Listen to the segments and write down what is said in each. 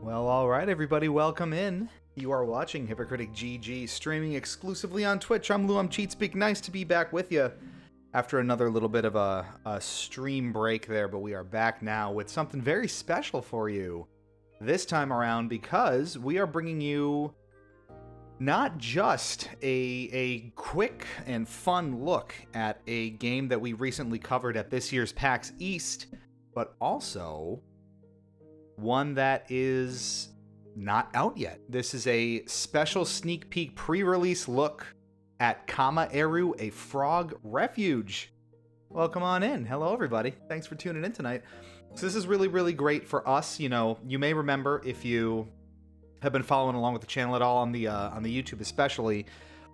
Well, alright everybody, welcome in. You are watching Hypocritic GG, streaming exclusively on Twitch. I'm Lou, I'm CheatSpeak. Nice to be back with you after another little bit of a stream break there, but we are back now with something very special for you this time around, because we are bringing you not just a quick and fun look at a game that we recently covered at this year's PAX East, but also one that is not out yet. This is a special sneak peek pre-release look at Kamaeru, a Frog Refuge. Welcome on in. Hello, everybody. Thanks for tuning in tonight. So this is really, really great for us. You know, you may remember, if you have been following along with the channel at all on the YouTube especially,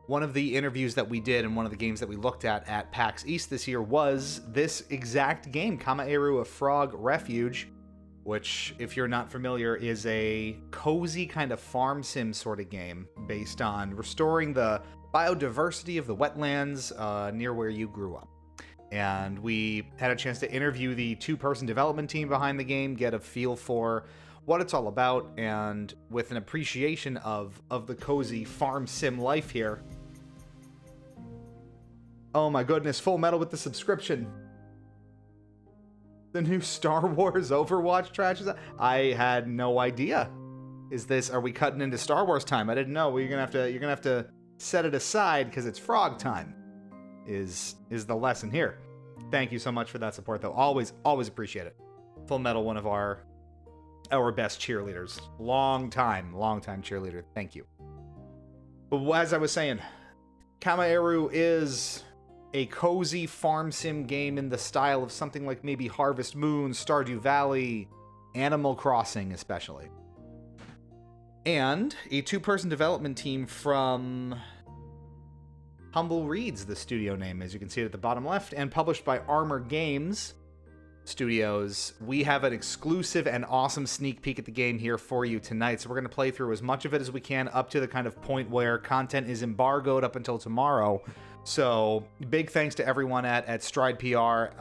one of the interviews that we did and one of the games that we looked at PAX East this year was this exact game, Kamaeru, a Frog Refuge, which, if you're not familiar, is a cozy kind of farm sim sort of game based on restoring the biodiversity of the wetlands near where you grew up. And we had a chance to interview the two-person development team behind the game, get a feel for what it's all about, and with an appreciation of the cozy farm sim life here. Oh my goodness, Full Metal with the subscription. The new Star Wars Overwatch trash is out? I had no idea. Are we cutting into Star Wars time? I didn't know. You're gonna have to set it aside because it's frog time. Is the lesson here. Thank you so much for that support, though. Always appreciate it. Full Metal, one of our best cheerleaders. Long time cheerleader. Thank you. But as I was saying, Kamaeru is a cozy farm sim game in the style of something like maybe Harvest Moon, Stardew Valley, Animal Crossing especially. And a two-person development team from Humble Reads, the studio name, as you can see it at the bottom left, and published by Armor Games Studios. We have an exclusive and awesome sneak peek at the game here for you tonight, so we're going to play through as much of it as we can up to the kind of point where content is embargoed up until tomorrow. So, big thanks to everyone at Stride PR,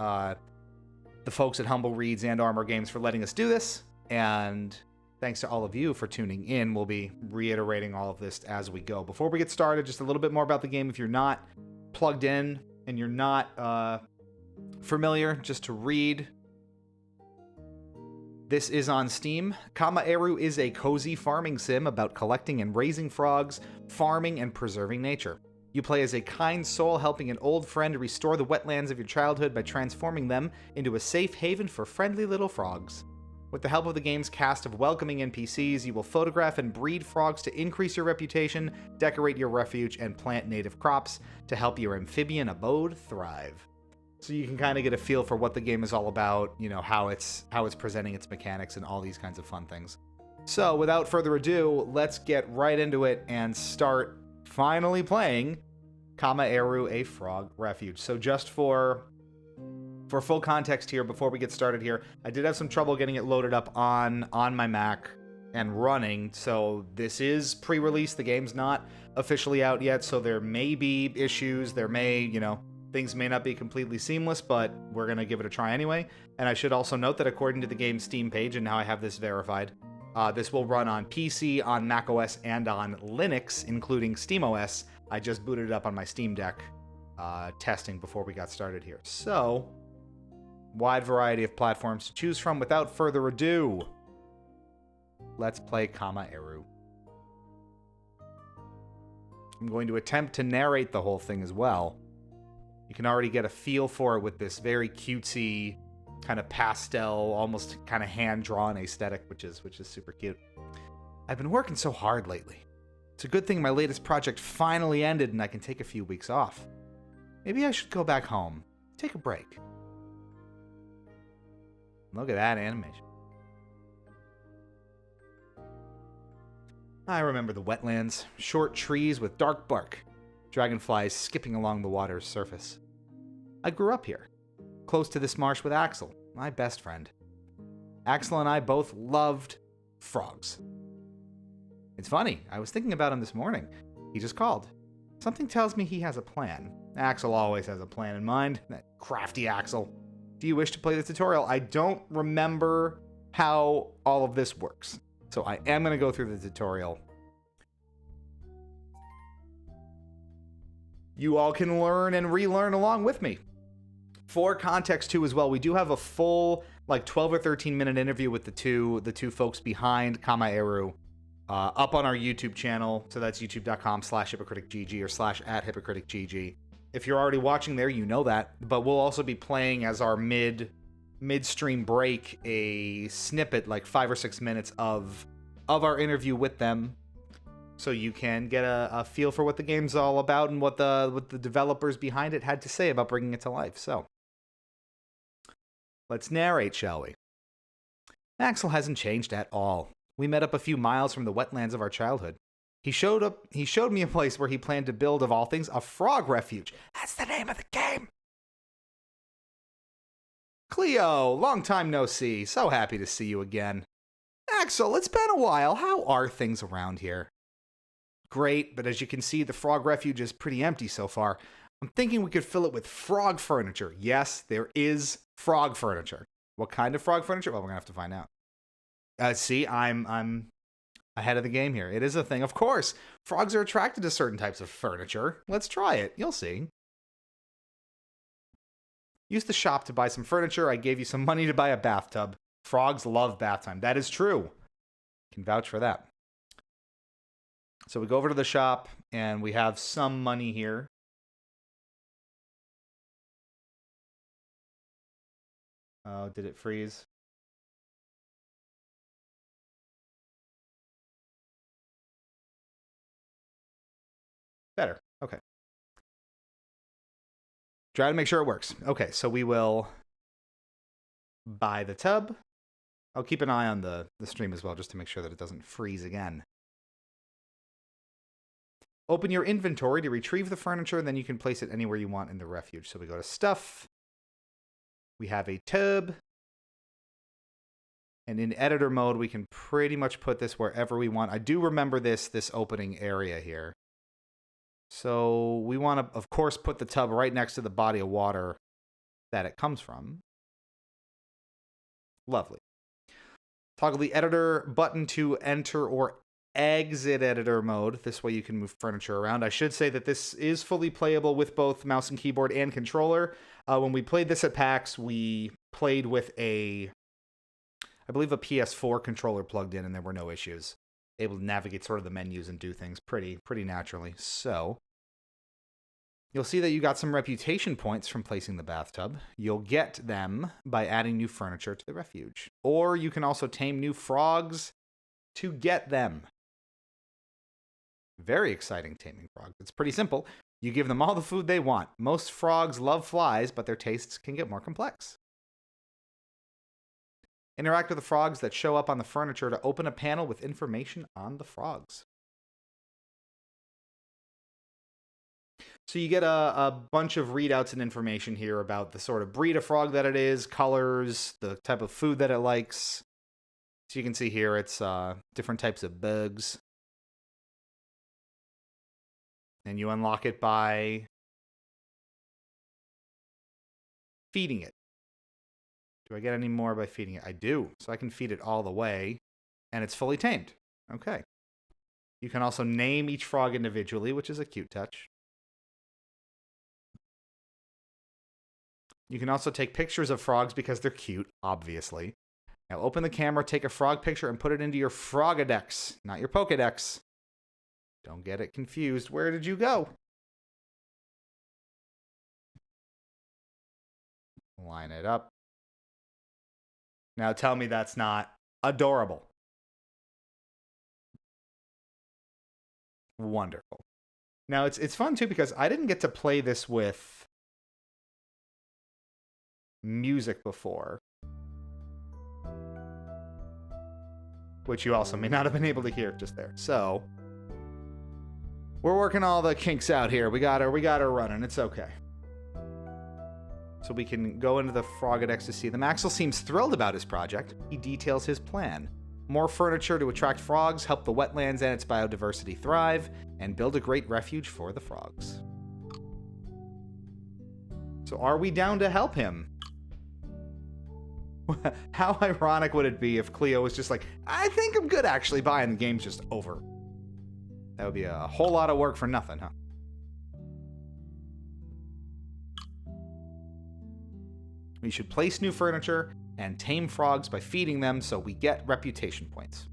the folks at Humble Reads and Armor Games for letting us do this, and thanks to all of you for tuning in. We'll be reiterating all of this as we go. Before we get started, just a little bit more about the game. If you're not plugged in and you're not familiar, just to read, this is on Steam. Kamaeru is a cozy farming sim about collecting and raising frogs, farming and preserving nature. You play as a kind soul helping an old friend restore the wetlands of your childhood by transforming them into a safe haven for friendly little frogs. With the help of the game's cast of welcoming NPCs, you will photograph and breed frogs to increase your reputation, decorate your refuge, and plant native crops to help your amphibian abode thrive. So you can kind of get a feel for what the game is all about, you know, how it's presenting its mechanics and all these kinds of fun things. So without further ado, let's get right into it and start finally playing Kamaeru, a Frog Refuge. So just for full context here, before we get started here, I did have some trouble getting it loaded up on my Mac and running. So this is pre-release. The game's not officially out yet, so there may be issues. There may, things may not be completely seamless, but we're going to give it a try anyway. And I should also note that according to the game's Steam page, and now I have this verified, this will run on PC, on macOS, and on Linux, including SteamOS. I just booted it up on my Steam Deck, testing before we got started here. So, wide variety of platforms to choose from. Without further ado, let's play Kamaeru. I'm going to attempt to narrate the whole thing as well. You can already get a feel for it with this very cutesy, kind of pastel, almost kind of hand-drawn aesthetic, which is super cute. I've been working so hard lately. It's a good thing my latest project finally ended and I can take a few weeks off. Maybe I should go back home, take a break. Look at that animation. I remember the wetlands, short trees with dark bark, dragonflies skipping along the water's surface. I grew up here, close to this marsh with Axel, my best friend. Axel and I both loved frogs. It's funny, I was thinking about him this morning. He just called. Something tells me he has a plan. Axel always has a plan in mind, that crafty Axel. Do you wish to play the tutorial? I don't remember how all of this works. So I am going to go through the tutorial. You all can learn and relearn along with me. For context too as well, we do have a full like 12 or 13 minute interview with the two folks behind Kamaeru up on our YouTube channel. So that's youtube.com/hypocriticgg or /@hypocriticgg. If you're already watching there, you know that. But we'll also be playing as our midstream break a snippet, like 5 or 6 minutes of our interview with them, so you can get a feel for what the game's all about and what the developers behind it had to say about bringing it to life. So let's narrate, shall we? Axel hasn't changed at all. We met up a few miles from the wetlands of our childhood. He showed me a place where he planned to build, of all things, a Frog Refuge. That's the name of the game. Cleo, long time no see. So happy to see you again. Axel, it's been a while. How are things around here? Great, but as you can see, the Frog Refuge is pretty empty so far. I'm thinking we could fill it with frog furniture. Yes, there is frog furniture. What kind of frog furniture? Well, we're gonna have to find out. See, I'm ahead of the game here. It is a thing. Of course, frogs are attracted to certain types of furniture. Let's try it. You'll see. Used the shop to buy some furniture. I gave you some money to buy a bathtub. Frogs love bath time. That is true. Can vouch for that. So we go over to the shop, and we have some money here. Oh, did it freeze? Better. Okay. Try to make sure it works. Okay, so we will buy the tub. I'll keep an eye on the stream as well, just to make sure that it doesn't freeze again. Open your inventory to retrieve the furniture, and then you can place it anywhere you want in the refuge. So we go to stuff. We have a tub. And in editor mode, we can pretty much put this wherever we want. I do remember this opening area here. So we want to, of course, put the tub right next to the body of water that it comes from. Lovely. Toggle the editor button to enter or exit editor mode. This way you can move furniture around. I should say that this is fully playable with both mouse and keyboard and controller. When we played this at PAX, we played with I believe a PS4 controller plugged in, and there were no issues. Able to navigate sort of the menus and do things pretty naturally. So you'll see that you got some reputation points from placing the bathtub. You'll get them by adding new furniture to the refuge. Or you can also tame new frogs to get them. Very exciting taming frogs. It's pretty simple. You give them all the food they want. Most frogs love flies, but their tastes can get more complex. Interact with the frogs that show up on the furniture to open a panel with information on the frogs. So you get a bunch of readouts and information here about the sort of breed of frog that it is, colors, the type of food that it likes. So you can see here it's different types of bugs. And you unlock it by feeding it. Do I get any more by feeding it? I do. So I can feed it all the way, and it's fully tamed. Okay. You can also name each frog individually, which is a cute touch. You can also take pictures of frogs because they're cute, obviously. Now open the camera, take a frog picture, and put it into your Frogadex, not your Pokedex. Don't get it confused. Where did you go? Line it up. Now tell me that's not adorable. Wonderful. Now it's fun too because I didn't get to play this with music before, which you also may not have been able to hear just there. So we're working all the kinks out here. We got her running. It's okay. So we can go into the Frogadex to see them. Axel seems thrilled about his project. He details his plan. More furniture to attract frogs, help the wetlands and its biodiversity thrive, and build a great refuge for the frogs. So are we down to help him? How ironic would it be if Cleo was just like, I think I'm good actually, bye, and the game's just over. That would be a whole lot of work for nothing, huh? We should place new furniture and tame frogs by feeding them so we get reputation points.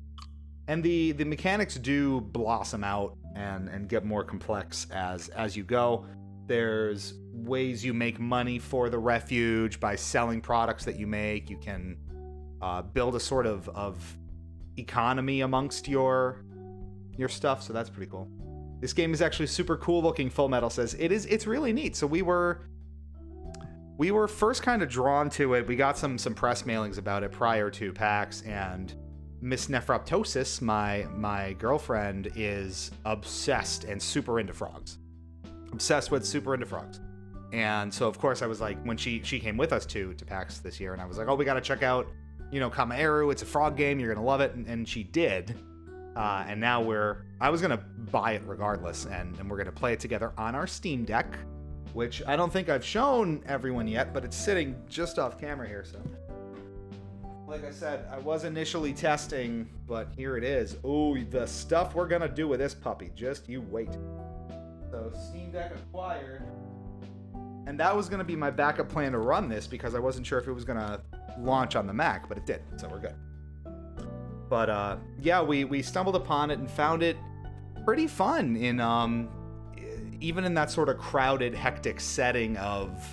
And the mechanics do blossom out and get more complex as you go. There's ways you make money for the refuge by selling products that you make. You can build a sort of economy amongst your stuff, so that's pretty cool. This game is actually super cool looking, Full Metal says. It's really neat. So we were first kind of drawn to it. We got some press mailings about it prior to PAX, and Miss Nephroptosis, my girlfriend, is obsessed and super into frogs. Super into frogs. And so, of course, I was like, when she came with us to PAX this year, and I was like, oh, we got to check out, Kamaeru. It's a frog game. You're going to love it. And she did. And now I was going to buy it regardless, and we're going to play it together on our Steam Deck, which I don't think I've shown everyone yet, but it's sitting just off camera here, so. Like I said, I was initially testing, but here it is. Oh, the stuff we're going to do with this puppy. Just you wait. So, Steam Deck acquired. And that was going to be my backup plan to run this because I wasn't sure if it was going to launch on the Mac, but it did, so we're good. But, yeah, we stumbled upon it and found it pretty fun in, even in that sort of crowded, hectic setting of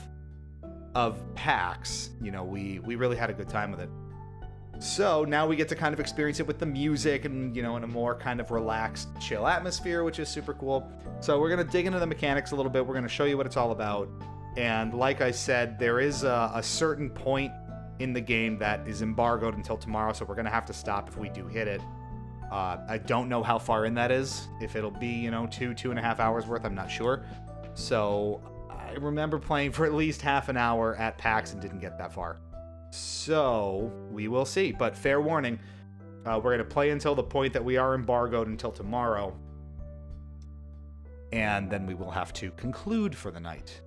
PAX. We really had a good time with it. So now we get to kind of experience it with the music and, in a more kind of relaxed, chill atmosphere, which is super cool. So we're going to dig into the mechanics a little bit. We're going to show you what it's all about. And like I said, there is a certain point in the game that is embargoed until tomorrow, so we're going to have to stop if we do hit it. I don't know how far in that is. If it'll be, 2.5 hours worth, I'm not sure. So I remember playing for at least half an hour at PAX and didn't get that far. So we will see, but fair warning, we're going to play until the point that we are embargoed until tomorrow, and then we will have to conclude for the night.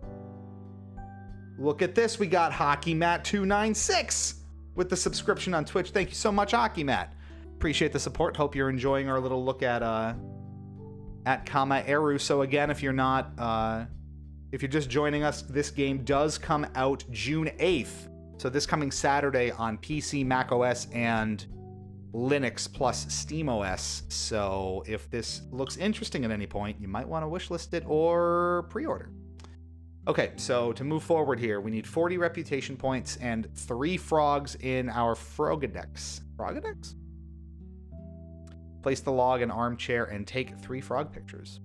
Look at this, we got Hockey Matt 296 with the subscription on Twitch. Thank you so much, Hockey Matt. Appreciate the support. Hope you're enjoying our little look at Kamaeru. So again, if you're just joining us, this game does come out June 8th. So this coming Saturday on PC, Mac OS, and Linux plus SteamOS. So if this looks interesting at any point, you might want to wishlist it or pre-order. Okay, so to move forward here, we need 40 reputation points and 3 frogs in our Frogadex. Frogadex? Place the log in armchair and take 3 frog pictures.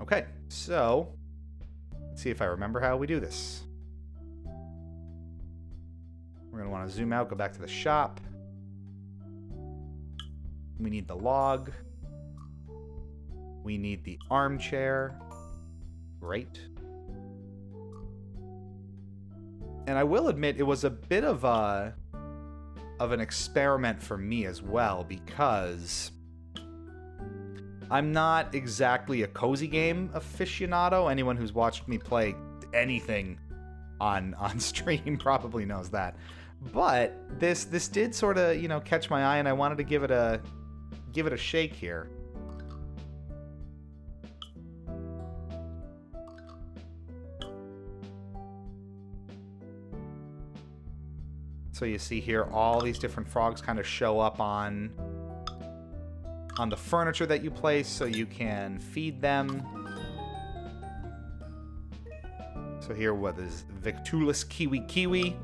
Okay, so let's see if I remember how we do this. We're going to want to zoom out, go back to the shop. We need the log. We need the armchair. Great. And I will admit, it was a bit of an experiment for me as well, because I'm not exactly a cozy game aficionado. Anyone who's watched me play anything on stream probably knows that. But this did sort of, catch my eye, and I wanted to give it a shake here. So you see here all these different frogs kind of show up on the furniture that you place so you can feed them. So here, what is Victulus Kiwi?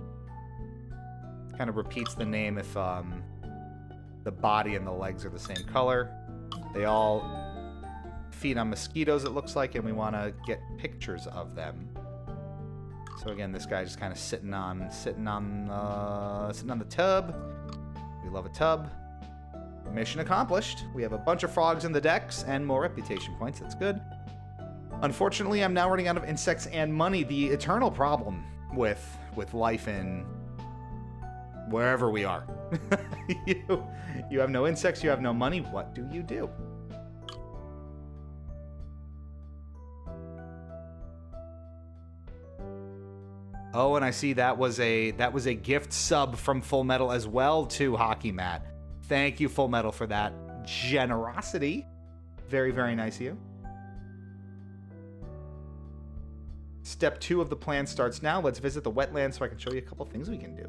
Kind of repeats the name if the body and the legs are the same color. They all feed on mosquitoes, it looks like, and we want to get pictures of them. So again, this guy just kind of sitting on the tub. We love a tub. Mission accomplished. We have a bunch of frogs in the decks and more reputation points. That's good. Unfortunately, I'm now running out of insects and money. The eternal problem with life in wherever we are. You have no insects, you have no money. What do you do? Oh, and I see that was a gift sub from Full Metal as well to Hockey Matt. Thank you, Full Metal, for that generosity. Very, very nice of you. Step 2 of the plan starts now. Let's visit the wetland so I can show you a couple things we can do.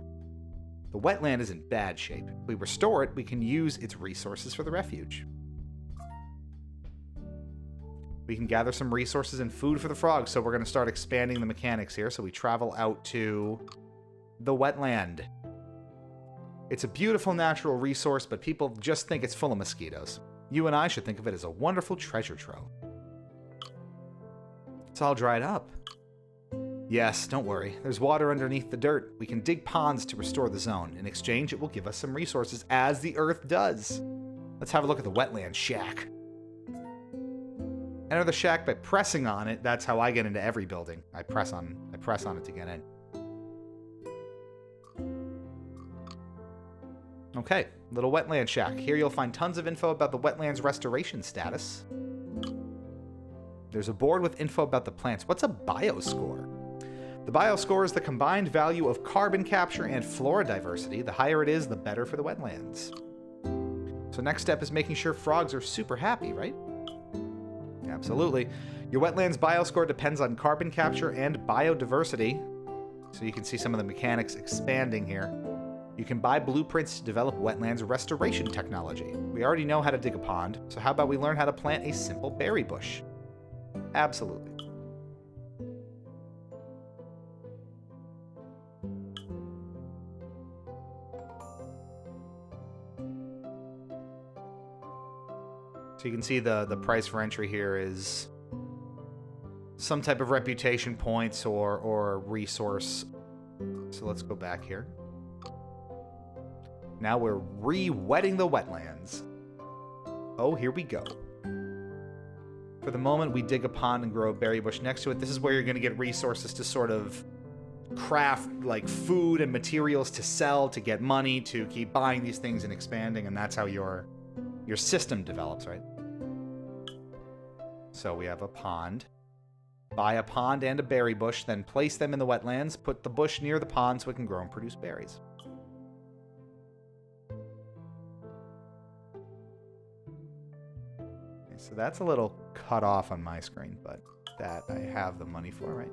The wetland is in bad shape. If we restore it, we can use its resources for the refuge. We can gather some resources and food for the frogs, so we're going to start expanding the mechanics here. So we travel out to the wetland. It's a beautiful natural resource, but people just think it's full of mosquitoes. You and I should think of it as a wonderful treasure trove. It's all dried up. Yes, don't worry. There's water underneath the dirt. We can dig ponds to restore the zone. In exchange, it will give us some resources, as the earth does. Let's have a look at the wetland shack. Enter the shack by pressing on it. That's how I get into every building. I press on it to get in. Okay, little wetland shack. Here you'll find tons of info about the wetland's restoration status. There's a board with info about the plants. What's a bioscore? The bioscore is the combined value of carbon capture and flora diversity. The higher it is, the better for the wetlands. So next step is making sure frogs are super happy, right? Absolutely. Your wetlands bioscore depends on carbon capture and biodiversity. So you can see some of the mechanics expanding here. You can buy blueprints to develop wetlands restoration technology. We already know how to dig a pond, so how about we learn how to plant a simple berry bush? Absolutely. So you can see the price for entry here is some type of reputation points or resource. So let's go back here. Now we're re-wetting the wetlands. Oh, here we go. For the moment, we dig a pond and grow a berry bush next to it. This is where you're going to get resources to sort of craft like food and materials to sell, to get money, to keep buying these things and expanding, and that's how your system develops, right? So we have a pond. Buy a pond and a berry bush, then place them in the wetlands. Put the bush near the pond so it can grow and produce berries. Okay, so that's a little cut off on my screen, but that I have the money for, right?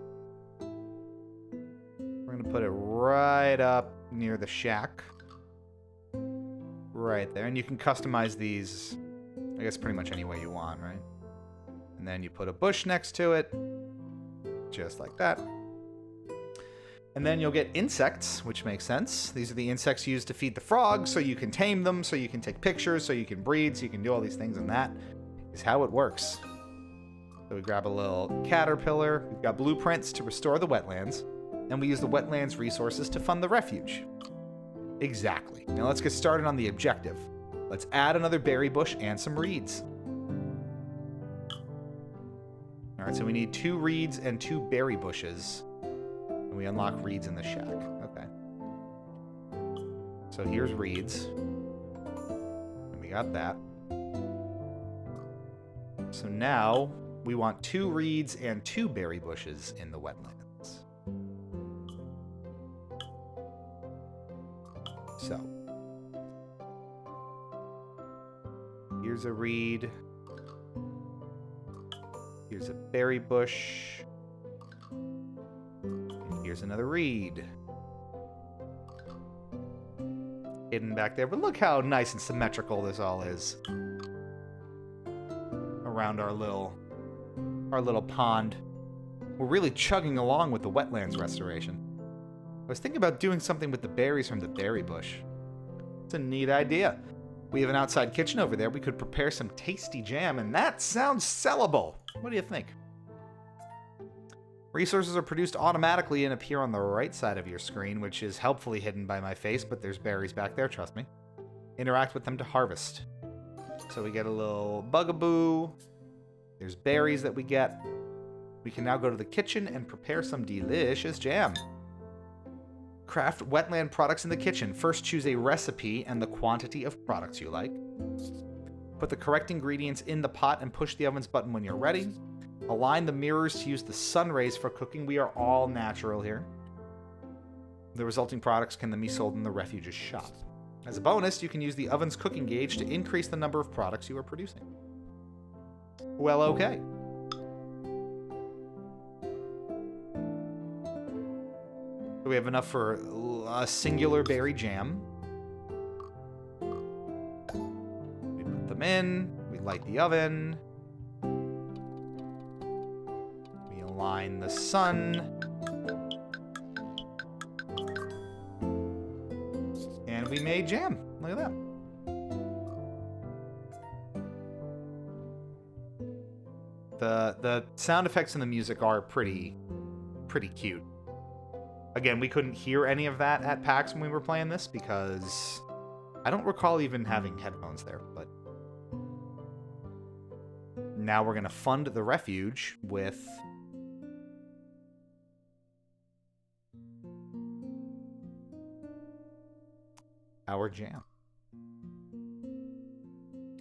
We're going to put it right up near the shack. Right there. And you can customize these, I guess, pretty much any way you want, right? And then you put a bush next to it, just like that. And then you'll get insects, which makes sense. These are the insects used to feed the frogs, so you can tame them, so you can take pictures, so you can breed, so you can do all these things, and that is how it works. So we grab a little caterpillar. We've got blueprints to restore the wetlands, and we use the wetlands resources to fund the refuge. Exactly. Now let's get started on the objective. Let's add another berry bush and some reeds. Alright, so we need 2 reeds and 2 berry bushes. And we unlock reeds in the shack. Okay. So here's reeds. And we got that. So now we want 2 reeds and 2 berry bushes in the wetlands. So here's a reed. Here's a berry bush. And here's another reed. Hidden back there. But look how nice and symmetrical this all is. Around our little pond. We're really chugging along with the wetlands restoration. I was thinking about doing something with the berries from the berry bush. It's a neat idea. We have an outside kitchen over there. We could prepare some tasty jam, and that sounds sellable. What do you think? Resources are produced automatically and appear on the right side of your screen, which is helpfully hidden by my face, but there's berries back there, trust me. Interact with them to harvest. So we get a little bugaboo. There's berries that we get. We can now go to the kitchen and prepare some delicious jam. Craft wetland products in the kitchen. First, choose a recipe and the quantity of products you like. Put the correct ingredients in the pot and push the oven's button when you're ready. Align the mirrors to use the sun rays for cooking. We are all natural here. The resulting products can then be sold in the refuge's shop. As a bonus, you can use the oven's cooking gauge to increase the number of products you are producing. Well, okay. We have enough for a singular berry jam. We put them in. We light the oven. We align the sun. And we made jam. Look at that. The sound effects and the music are pretty cute. Again, we couldn't hear any of that at PAX when we were playing this because I don't recall even having headphones there, but now we're going to fund the refuge with our jam.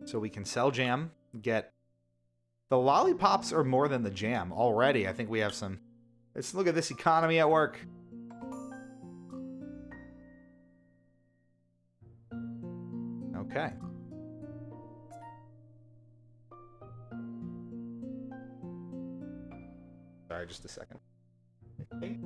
So we can sell jam, get... The lollipops are more than the jam already. I think we have some... Let's look at this economy at work. Okay. Sorry, just a second. Okay.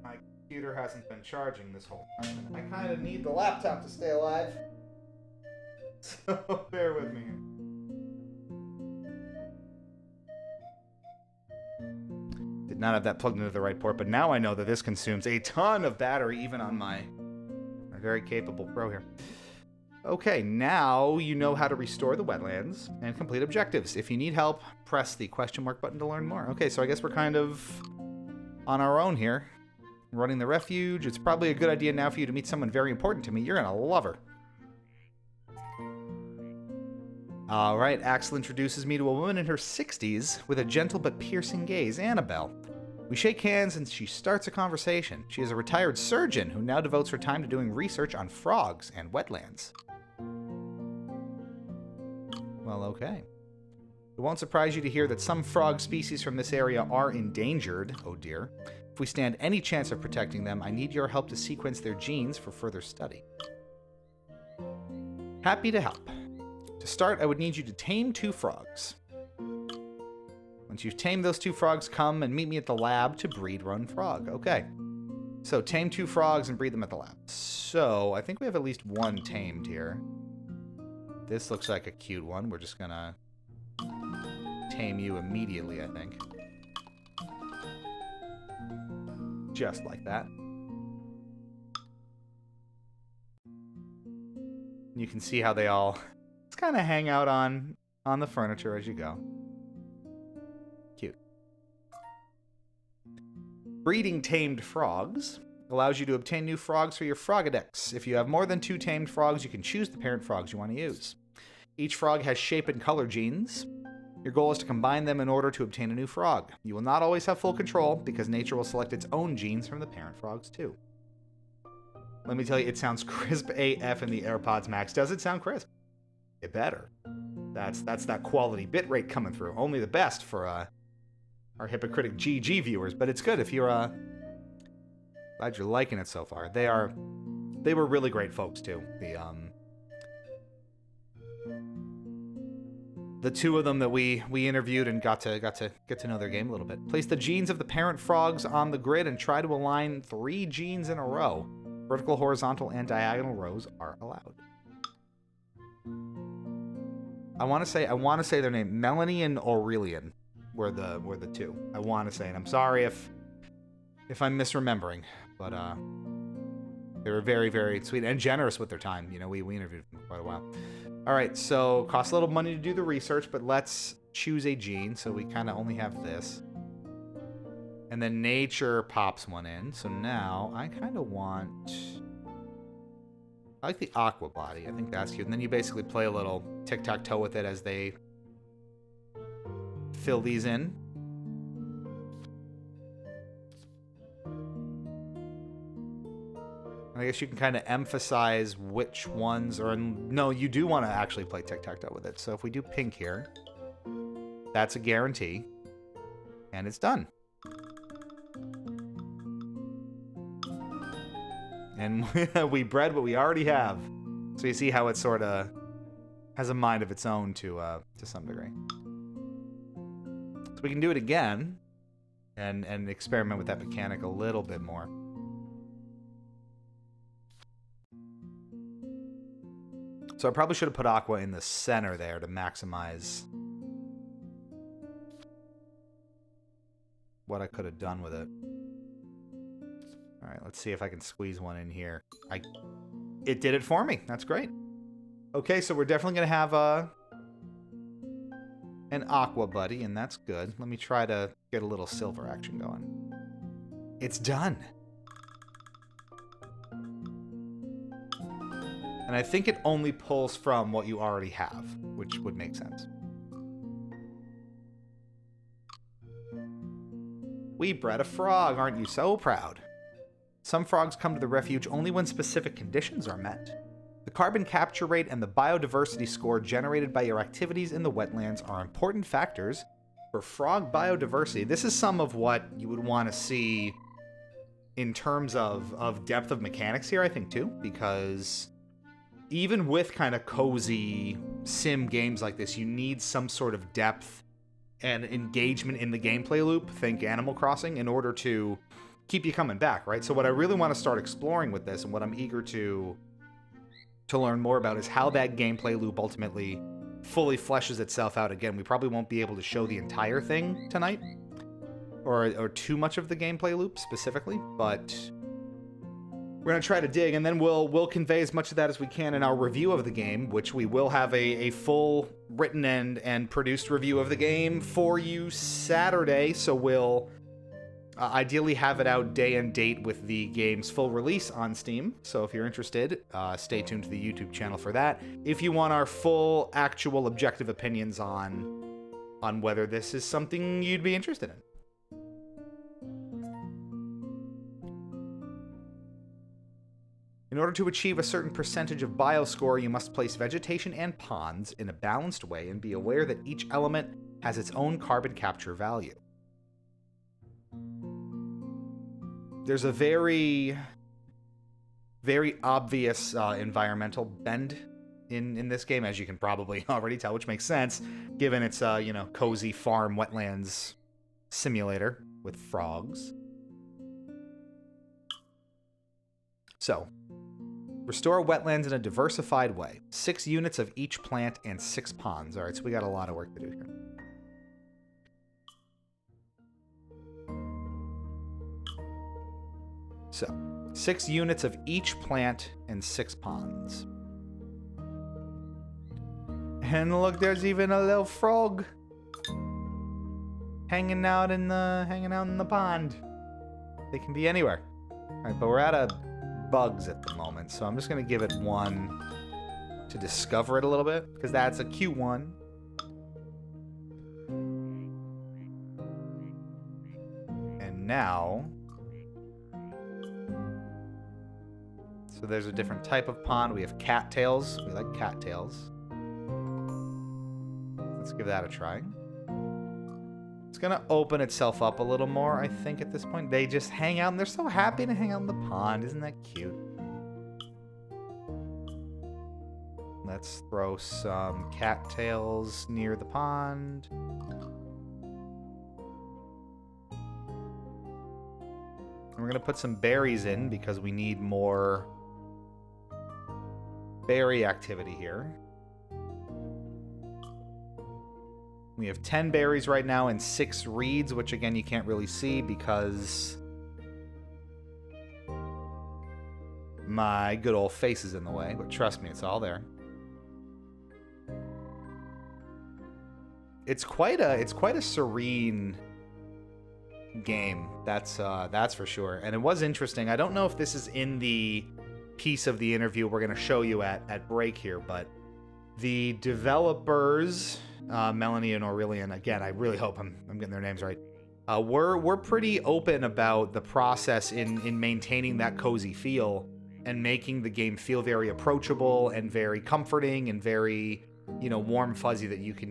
My computer hasn't been charging this whole time. I kind of need the laptop to stay alive. So bear with me. Did not have that plugged into the right port, but now I know that this consumes a ton of battery, even on my very capable Pro here. Okay, now you know how to restore the wetlands and complete objectives. If you need help, press the question mark button to learn more. Okay, so I guess we're kind of on our own here. Running the refuge. It's probably a good idea now for you to meet someone very important to me. You're gonna love her. All right, Axel introduces me to a woman in her 60s with a gentle but piercing gaze, Annabelle. We shake hands and she starts a conversation. She is a retired surgeon who now devotes her time to doing research on frogs and wetlands. Well, okay. It won't surprise you to hear that some frog species from this area are endangered. Oh dear. If we stand any chance of protecting them, I need your help to sequence their genes for further study. Happy to help. To start, I would need you to tame 2 frogs. Once you've tamed those 2 frogs, come and meet me at the lab to breed one frog. Okay. So, tame 2 frogs and breed them at the lab. So, I think we have at least 1 tamed here. This looks like a cute one. We're just gonna tame you immediately, I think. Just like that. You can see how they all... Just kind of hang out on the furniture as you go. Cute. Breeding tamed frogs allows you to obtain new frogs for your Frogadex. If you have more than 2 tamed frogs, you can choose the parent frogs you want to use. Each frog has shape and color genes. Your goal is to combine them in order to obtain a new frog. You will not always have full control, because nature will select its own genes from the parent frogs too. Let me tell you, it sounds crisp AF in the AirPods Max. Does it sound crisp? It better. That's that quality bitrate coming through. Only the best for our Hypocritic GG viewers, but it's good if you're glad you're liking it so far. They were really great folks too. The 2 of them that we interviewed and got to get to know their game a little bit. Place the genes of the parent frogs on the grid and try to align 3 genes in a row. Vertical, horizontal, and diagonal rows are allowed. I want to say their name. Melanie and Aurelian were the 2. I want to say, and I'm sorry if I'm misremembering, but they were very, very sweet and generous with their time. You know, we interviewed them for quite a while. All right, so costs a little money to do the research, but let's choose a gene. So we kind of only have this, and then nature pops one in. So now I kind of want. I like the aqua body. I think that's cute. And then you basically play a little tic-tac-toe with it as they fill these in. I guess you can kind of emphasize which ones, or no, you do want to actually play tic-tac-toe with it. So if we do pink here, That's a guarantee. And it's done. And we bred what we already have. So you see how it sort of has a mind of its own to some degree. So we can do it again and experiment with that mechanic a little bit more. So I probably should have put Aqua in the center there to maximize what I could have done with it. All right, let's see if I can squeeze one in here. It did it for me. That's great. Okay, so we're definitely going to have an Aqua buddy, and that's good. Let me try to get a little silver action going. It's done. And I think it only pulls from what you already have, which would make sense. We bred a frog, aren't you so proud? Some frogs come to the refuge only when specific conditions are met. The carbon capture rate and the biodiversity score generated by your activities in the wetlands are important factors for frog biodiversity. This is some of what you would want to see in terms of depth of mechanics here, I think, too, because even with kind of cozy sim games like this, you need some sort of depth and engagement in the gameplay loop, think Animal Crossing, in order to keep you coming back, right? So what I really want to start exploring with this, and what I'm eager to learn more about, is how that gameplay loop ultimately fully fleshes itself out. Again, we probably won't be able to show the entire thing tonight, or too much of the gameplay loop specifically, but we're going to try to dig, and then we'll convey as much of that as we can in our review of the game, which we will have a full written and produced review of the game for you Saturday, so we'll ideally have it out day and date with the game's full release on Steam. So if you're interested, stay tuned to the YouTube channel for that. If you want our full, actual, objective opinions on whether this is something you'd be interested in. In order to achieve a certain percentage of bioscore, you must place vegetation and ponds in a balanced way and be aware that each element has its own carbon capture value. There's a very, very obvious environmental bend in this game, as you can probably already tell, which makes sense, given it's cozy farm wetlands simulator with frogs. So, restore wetlands in a diversified way. 6 units of each plant and 6 ponds. All right, so we got a lot of work to do here. So, 6 units of each plant and 6 ponds. And look, there's even a little frog hanging out in the pond. They can be anywhere. All right, but we're out of bugs at the moment, so I'm just gonna give it 1 to discover it a little bit, because that's a Q1. And now, so there's a different type of pond. We have cattails. We like cattails. Let's give that a try. It's gonna open itself up a little more, I think, at this point. They just hang out, and they're so happy to hang out in the pond. Isn't that cute? Let's throw some cattails near the pond. And we're gonna put some berries in, because we need more berry activity here. We have 10 berries right now and 6 reeds, which again you can't really see because my good old face is in the way, but trust me, it's all there. It's quite a serene game, that's for sure. And it was interesting. I don't know if this is in the piece of the interview we're going to show you at break here, but the developers, Melanie and Aurelian, again, I really hope I'm getting their names right, we're pretty open about the process in maintaining that cozy feel and making the game feel very approachable and very comforting and very, warm fuzzy, that you can,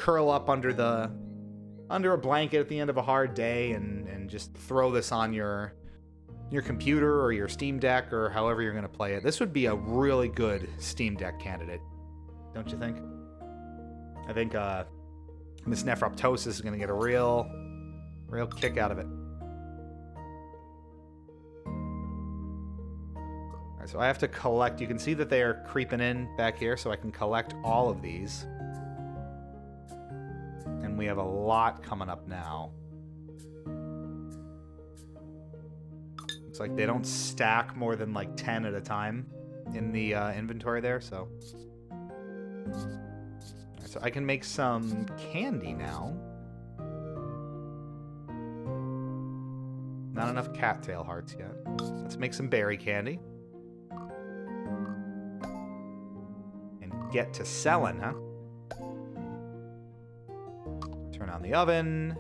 curl up under a blanket at the end of a hard day and just throw this on your computer or your Steam Deck or however you're going to play it. This would be a really good Steam Deck candidate, don't you think? I think Miss Nephroptosis is going to get a real kick out of it. All right, so I have to collect. You can see that they are creeping in back here, so I can collect all of these. And we have a lot coming up now. Looks like they don't stack more than like 10 at a time in the inventory there, so. Right, so I can make some candy now. Not enough cattail hearts yet. Let's make some berry candy. And get to selling, huh? Turn on the oven.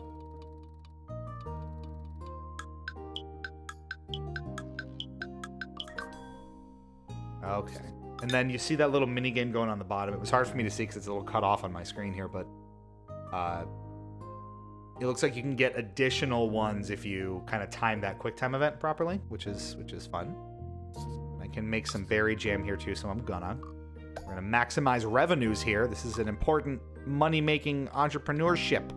Okay. And then you see that little mini game going on the bottom. It was hard for me to see because it's a little cut off on my screen here, but it looks like you can get additional ones if you kind of time that QuickTime event properly, which is fun. I can make some berry jam here too, so I'm gonna. We're gonna maximize revenues here. This is an important money-making entrepreneurship.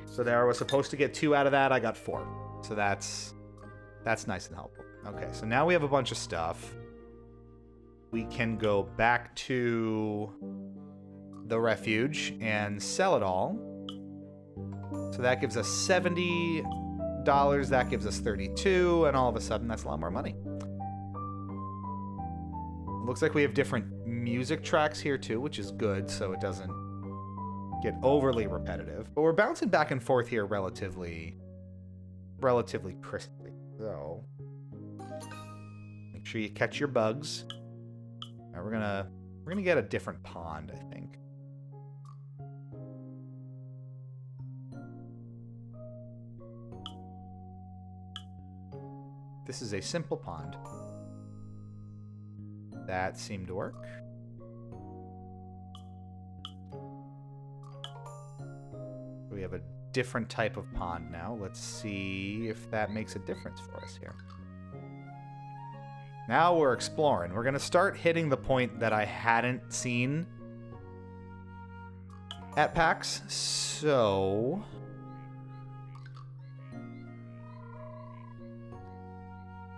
So there, I was supposed to get 2 out of that. I got 4. So that's nice and helpful. Okay, so now we have a bunch of stuff. We can go back to the refuge and sell it all. So that gives us $70. That gives us 32, and all of a sudden, that's a lot more money. Looks like we have different music tracks here too, which is good, so it doesn't get overly repetitive. But we're bouncing back and forth here relatively crisply. So make sure you catch your bugs. Now we're gonna get a different pond, I think. This is a simple pond. That seemed to work. We have a different type of pond now. Let's see if that makes a difference for us here. Now we're exploring. We're going to start hitting the point that I hadn't seen at PAX. So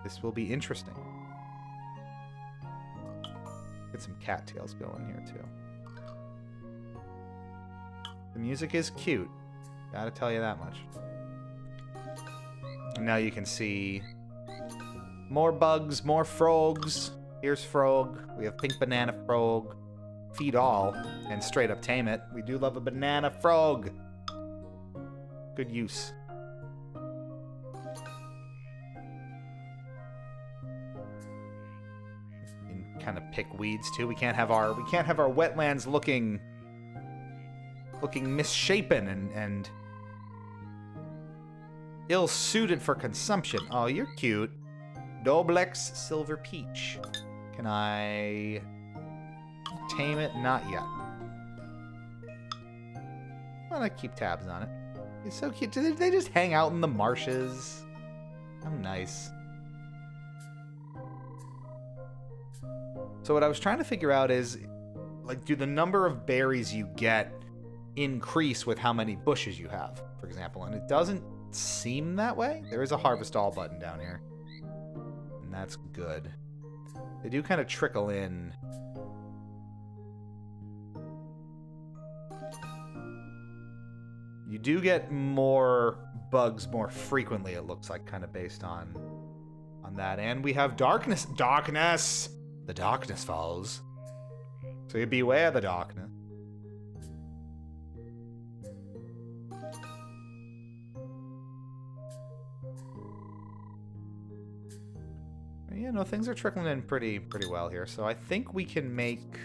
this will be interesting. Get some cattails going here too. The music is cute. Gotta tell you that much. And now you can see more bugs, more frogs. Here's frog. We have pink banana frog. Feed all and straight up tame it. We do love a banana frog. Good use. You can kind of pick weeds too. We can't have our wetlands looking misshapen and ill-suited for consumption. Oh, you're cute. Doblex Silver Peach. Can I tame it? Not yet. I'm gonna keep tabs on it. It's so cute. Do they just hang out in the marshes? How nice. So what I was trying to figure out is, like, do the number of berries you get increase with how many bushes you have, for example? And it doesn't seem that way. There is a harvest all button down here, and that's good. They do kind of trickle in. You do get more bugs more frequently, it looks like, kind of based on that. And we have darkness. The darkness falls, so you beware the darkness. Yeah, no, things are trickling in pretty well here. So I think we can make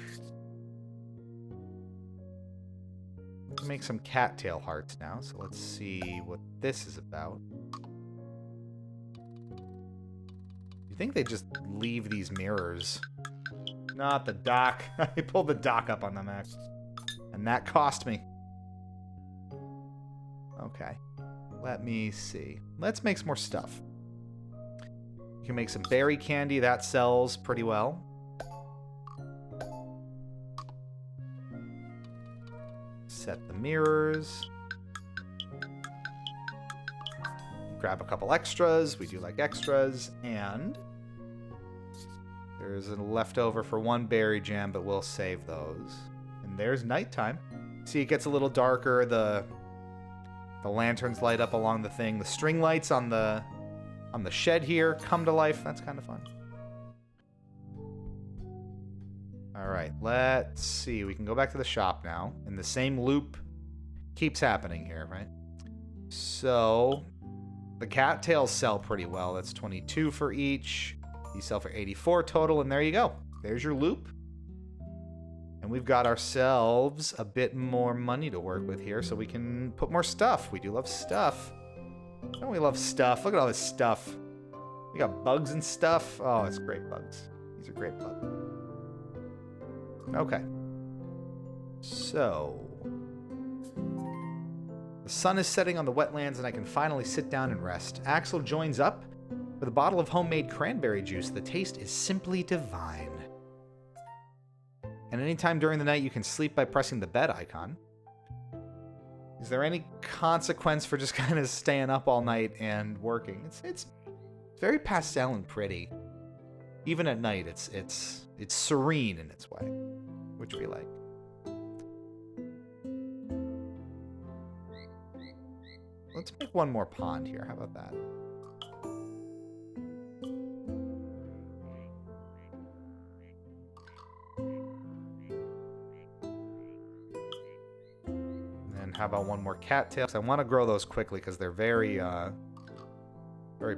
some cattail hearts now. So let's see what this is about. I think they just leave these mirrors. Not the dock. I pulled the dock up on the Mac. And that cost me. Okay. Let me see. Let's make some more stuff. You can make some berry candy. That sells pretty well. Set the mirrors. Grab a couple extras. We do like extras. And there's a leftover for one berry jam, but we'll save those. And there's nighttime. See, it gets a little darker. The lanterns light up along the thing. The string lights on the shed here come to life. That's kind of fun. All right, let's see. We can go back to the shop now. And the same loop keeps happening here, right? So the cattails sell pretty well. That's 22 for each. These sell for 84 total, and there you go. There's your loop. And we've got ourselves a bit more money to work with here, so we can put more stuff. We do love stuff. Don't we love stuff? Look at all this stuff. We got bugs and stuff. Oh, it's great bugs. These are great bugs. Okay. So the sun is setting on the wetlands, and I can finally sit down and rest. Axel joins up with a bottle of homemade cranberry juice. The taste is simply divine. And anytime during the night, you can sleep by pressing the bed icon. Is there any consequence for just kind of staying up all night and working? It's very pastel and pretty. Even at night, it's serene in its way, which we like. Let's make one more pond here. How about that? How about one more cattail? I want to grow those quickly because they're very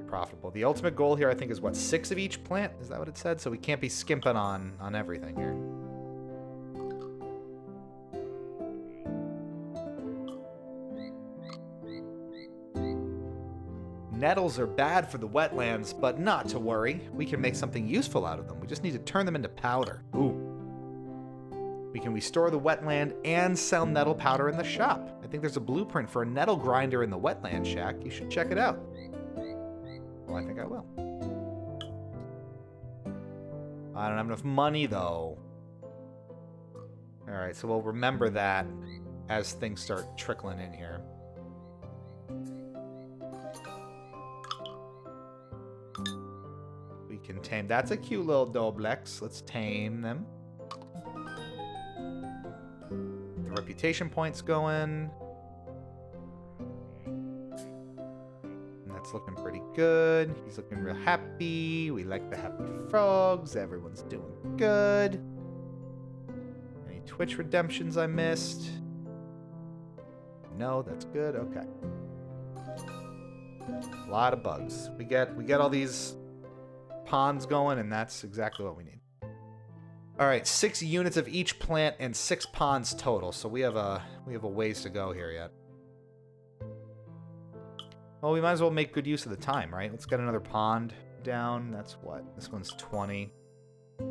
profitable. The ultimate goal here, I think, is what, 6 of each plant? Is that what it said? So we can't be skimping on everything here. Nettles are bad for the wetlands, but not to worry. We can make something useful out of them. We just need to turn them into powder. Ooh. We can restore the wetland and sell nettle powder in the shop. I think there's a blueprint for a nettle grinder in the wetland shack. You should check it out. Well, I think I will. I don't have enough money, though. Alright, so we'll remember that as things start trickling in here. We can tame... That's a cute little Doblex. Let's tame them. Reputation points going. And that's looking pretty good. He's looking real happy. We like the happy frogs. Everyone's doing good. Any Twitch redemptions I missed? No, that's good. Okay. A lot of bugs. We get all these ponds going, and that's exactly what we need. All right, 6 units of each plant and 6 ponds total. So we have a ways to go here yet. Well, we might as well make good use of the time, right? Let's get another pond down. That's what? This one's 20. I'm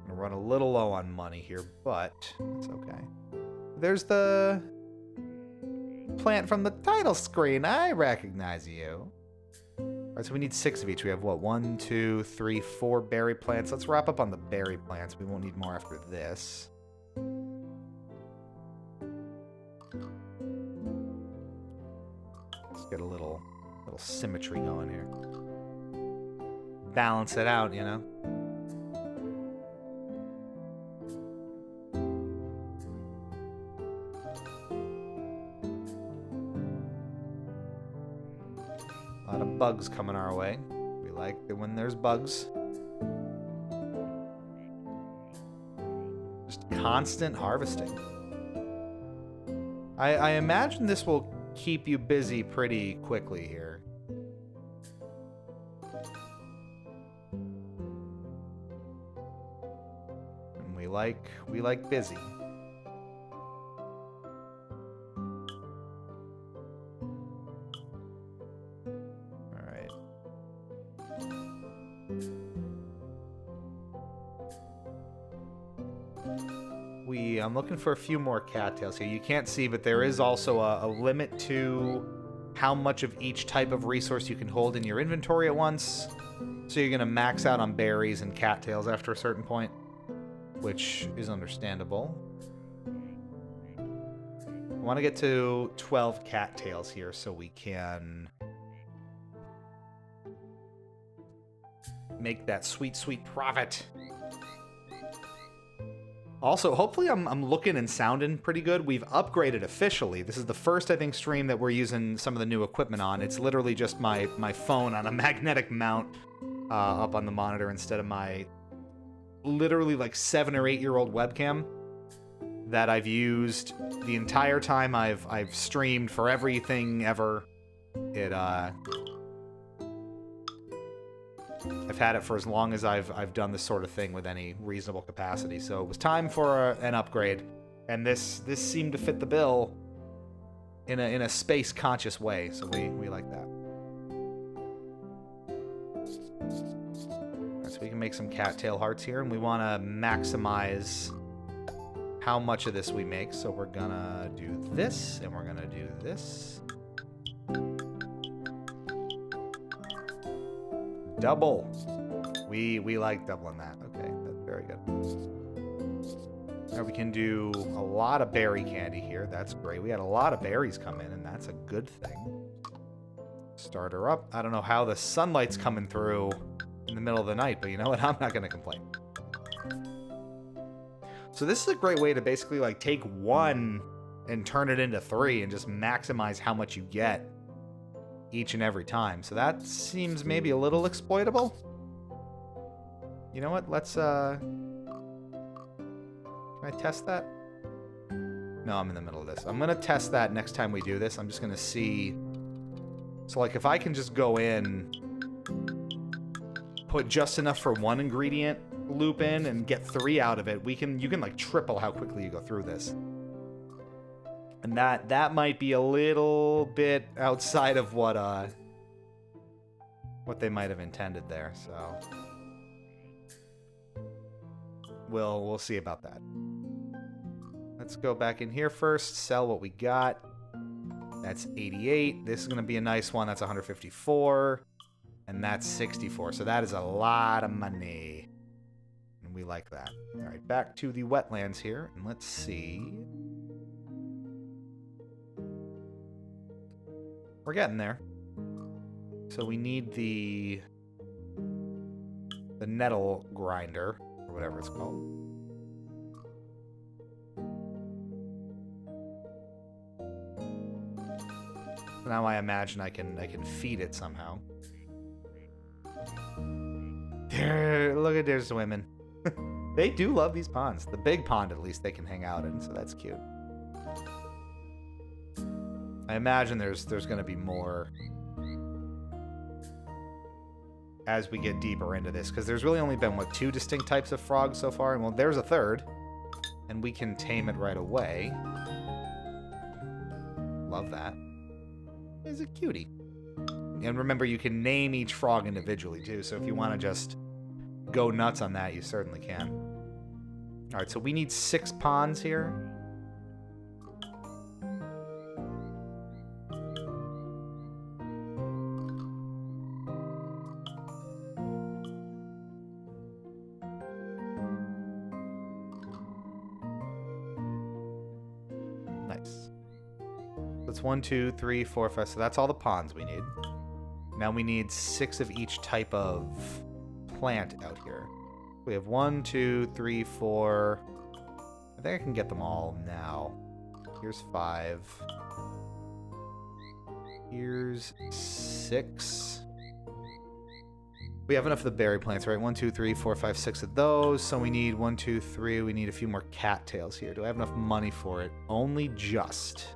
gonna run a little low on money here, but it's okay. There's the plant from the title screen. I recognize you. Alright, so we need 6 of each. We have, what, 1, 2, 3, 4 berry plants. Let's wrap up on the berry plants. We won't need more after this. Let's get a little symmetry going here. Balance it out, you know? A lot of bugs coming our way. We like it when there's bugs. Just constant harvesting. I imagine this will keep you busy pretty quickly here. And we like busy. I'm looking for a few more cattails here. You can't see, but there is also a limit to how much of each type of resource you can hold in your inventory at once. So you're going to max out on berries and cattails after a certain point, which is understandable. I want to get to 12 cattails here so we can make that sweet, sweet profit. Also, hopefully I'm looking and sounding pretty good. We've upgraded officially. This is the first, I think, stream that we're using some of the new equipment on. It's literally just my phone on a magnetic mount up on the monitor instead of my literally like 7 or 8-year-old webcam that I've used the entire time I've streamed for everything ever. I've had it for as long as I've done this sort of thing with any reasonable capacity. So it was time for an upgrade, and this seemed to fit the bill in a space conscious way. So we like that. All right, so we can make some cattail hearts here, and we want to maximize how much of this we make. So we're gonna do this, and we're gonna do this. Double. We like doubling that. Okay, that's very good. Now we can do a lot of berry candy here. That's great. We had a lot of berries come in, and that's a good thing. Start her up. I don't know how the sunlight's coming through in the middle of the night, but you know what? I'm not going to complain. So this is a great way to basically like take 1 and turn it into 3 and just maximize how much you get each and every time. So that seems maybe a little exploitable. You know what? Let's can I test that? No, I'm in the middle of this. I'm gonna test that next time we do this. I'm just gonna see. So like if I can just go in, put just enough for 1 ingredient loop in and get 3 out of it, you can like triple how quickly you go through this. And that might be a little bit outside of what they might have intended there, so we'll see about that. Let's go back in here first, sell what we got. That's 88. This is going to be a nice one. That's 154. And that's 64. So that is a lot of money. And we like that. All right, back to the wetlands here, and let's see. We're getting there. So we need the nettle grinder, or whatever it's called. Now I imagine I can feed it somehow. There, look at their swimming. They do love these ponds. The big pond, at least, they can hang out in, so that's cute. I imagine there's going to be more as we get deeper into this, because there's really only been, what, 2 distinct types of frogs so far? And, well, there's a third, and we can tame it right away. Love that. It's a cutie. And remember, you can name each frog individually, too, so if you want to just go nuts on that, you certainly can. All right, so we need 6 ponds here. Nice. That's 1, 2, 3, 4, 5. So that's all the ponds we need. Now we need 6 of each type of plant out here. We have 1, 2, 3, 4. I think I can get them all now. Here's 5. Here's 6. We have enough of the berry plants, right? 1, 2, 3, 4, 5, 6 of those. So we need 1, 2, 3. We need a few more cattails here. Do I have enough money for it? Only just.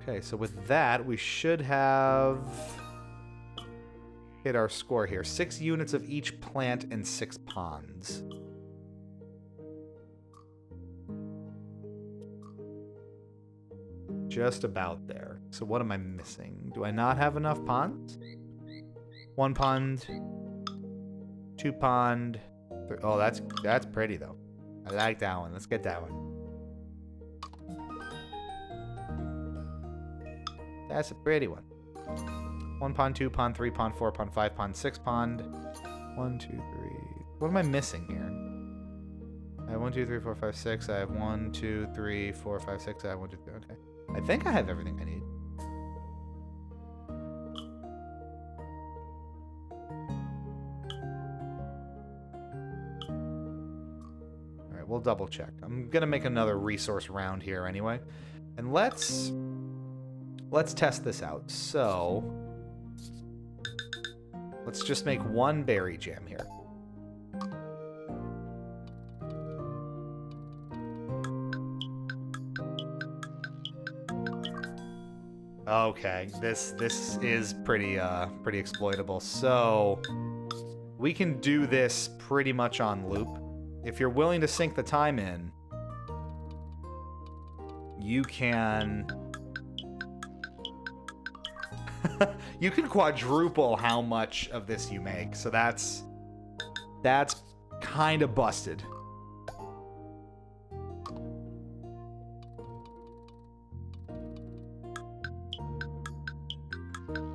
Okay, so with that, we should have hit our score here. 6 units of each plant and 6 ponds. just about there. So what am I missing? Do I not have enough ponds? 1 pond, 2 pond. Oh, that's pretty though. I like that one. Let's get that one. That's a pretty one. 1 pond, 2 pond, 3 pond, 4 pond, 5 pond, 6 pond. 1, 2, 3. What am I missing here? I have 1, 2, 3, 4, 5, 6. I have 1, 2, 3, 4, 5, 6. I have 1, 2, 3. Okay. I think I have everything I need. All right, we'll double check. I'm gonna make another resource round here anyway, and let's test this out. So let's just make 1 berry jam here. Okay, this is pretty exploitable. So we can do this pretty much on loop. If you're willing to sink the time in, you can you can quadruple how much of this you make. So that's kind of busted.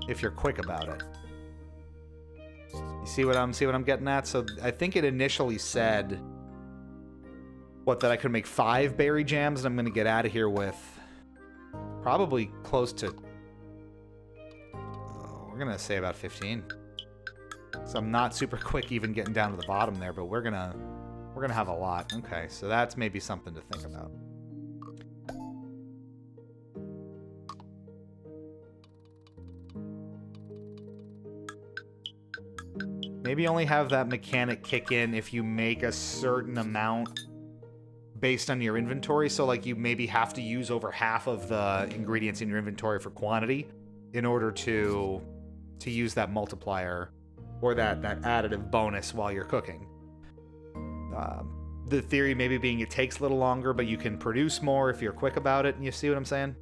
If you're quick about it. You see what I'm getting at? So I think it initially said that I could make 5 berry jams, and I'm gonna get out of here with probably close to we're gonna say about 15. So I'm not super quick even getting down to the bottom there, but we're gonna have a lot. Okay, so that's maybe something to think about. Maybe only have that mechanic kick in if you make a certain amount based on your inventory. So like you maybe have to use over half of the ingredients in your inventory for quantity in order to use that multiplier or that additive bonus while you're cooking. The theory maybe being it takes a little longer, but you can produce more if you're quick about it. And you see what I'm saying?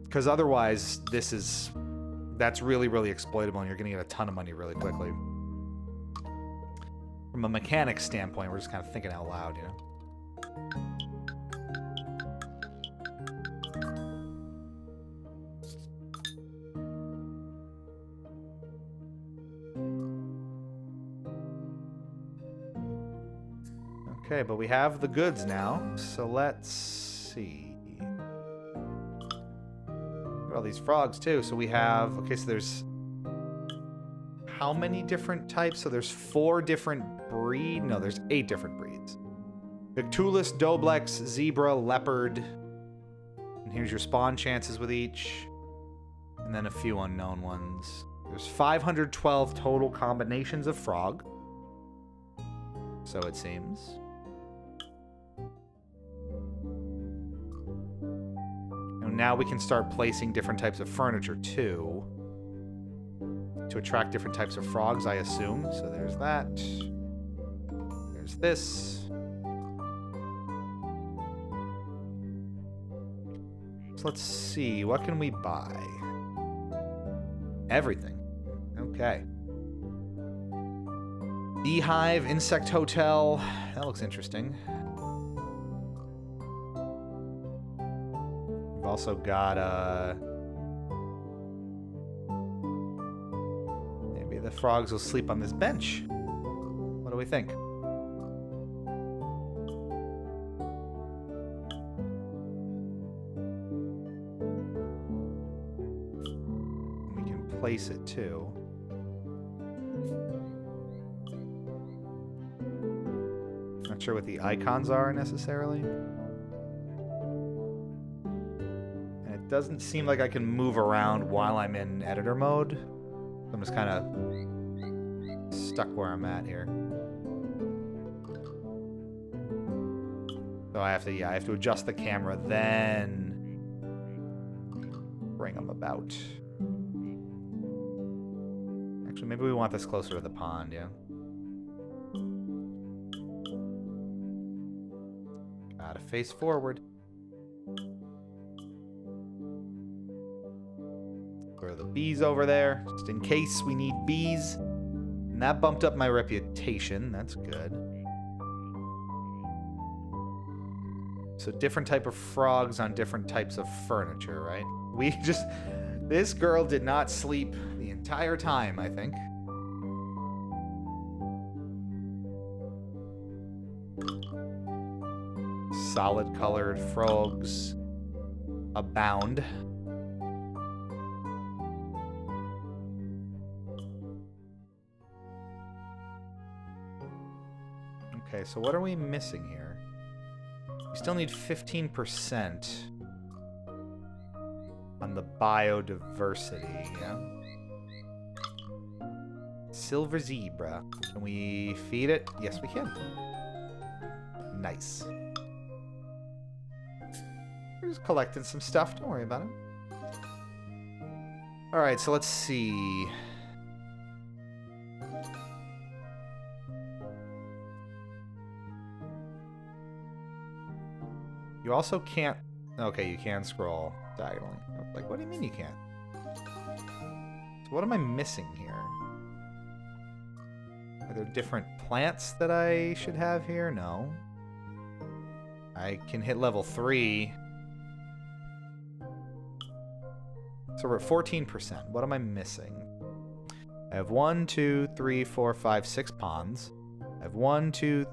Because otherwise, that's really, really exploitable, and you're going to get a ton of money really quickly. From a mechanics standpoint, we're just kind of thinking out loud, you know? Okay, but we have the goods now, so let's see. All these frogs too. So we have, okay, so there's how many different types? So there's 4 different breed. No, there's 8 different breeds. Victulis, Doblex, Zebra, Leopard. And here's your spawn chances with each. And then a few unknown ones. There's 512 total combinations of frog. So it seems. Now we can start placing different types of furniture too to attract different types of frogs, I assume. So there's that. There's this. So let's see. What can we buy? Everything. Okay. Beehive, Insect Hotel. That looks interesting. Also got maybe the frogs will sleep on this bench. What do we think? We can place it too. Not sure what the icons are necessarily. Doesn't seem like I can move around while I'm in editor mode. I'm just kind of stuck where I'm at here. So I have to adjust the camera, then bring them about. Actually, maybe we want this closer to the pond, yeah. Gotta face forward. throw the bees over there, just in case we need bees. And that bumped up my reputation. That's good. So different type of frogs on different types of furniture, right? We just... This girl did not sleep the entire time, I think. Solid colored frogs abound. Okay, so what are we missing here? We still need 15% on the biodiversity, yeah? Silver zebra. Can we feed it? Yes, we can. Nice. We're just collecting some stuff. Don't worry about it. Alright, so let's see. You also can't... Okay, you can scroll diagonally. Like, what do you mean you can't? So what am I missing here? Are there different plants that I should have here? No. I can hit level 3. So we're at 14%. What am I missing? I have 1, 2, 3, 4, 5, 6 ponds. I have 1, 2,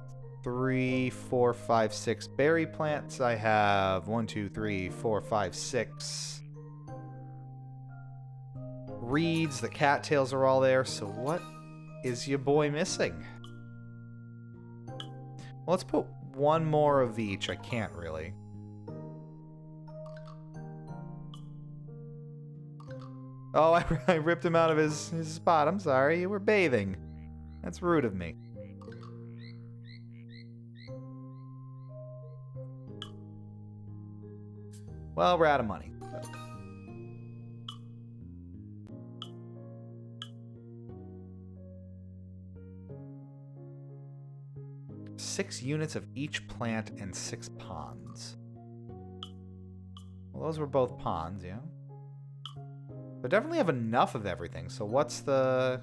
3, 4, 5, 6 berry plants. I have 1, 2, 3, 4, 5, 6 reeds. The cattails are all there. So what is your boy missing? Well, let's put one more of each. I can't really. Oh, I ripped him out of his spot. I'm sorry. You were bathing. That's rude of me. Well, we're out of money. 6 units of each plant and 6 ponds. Well, those were both ponds, yeah. But definitely have enough of everything. So what's the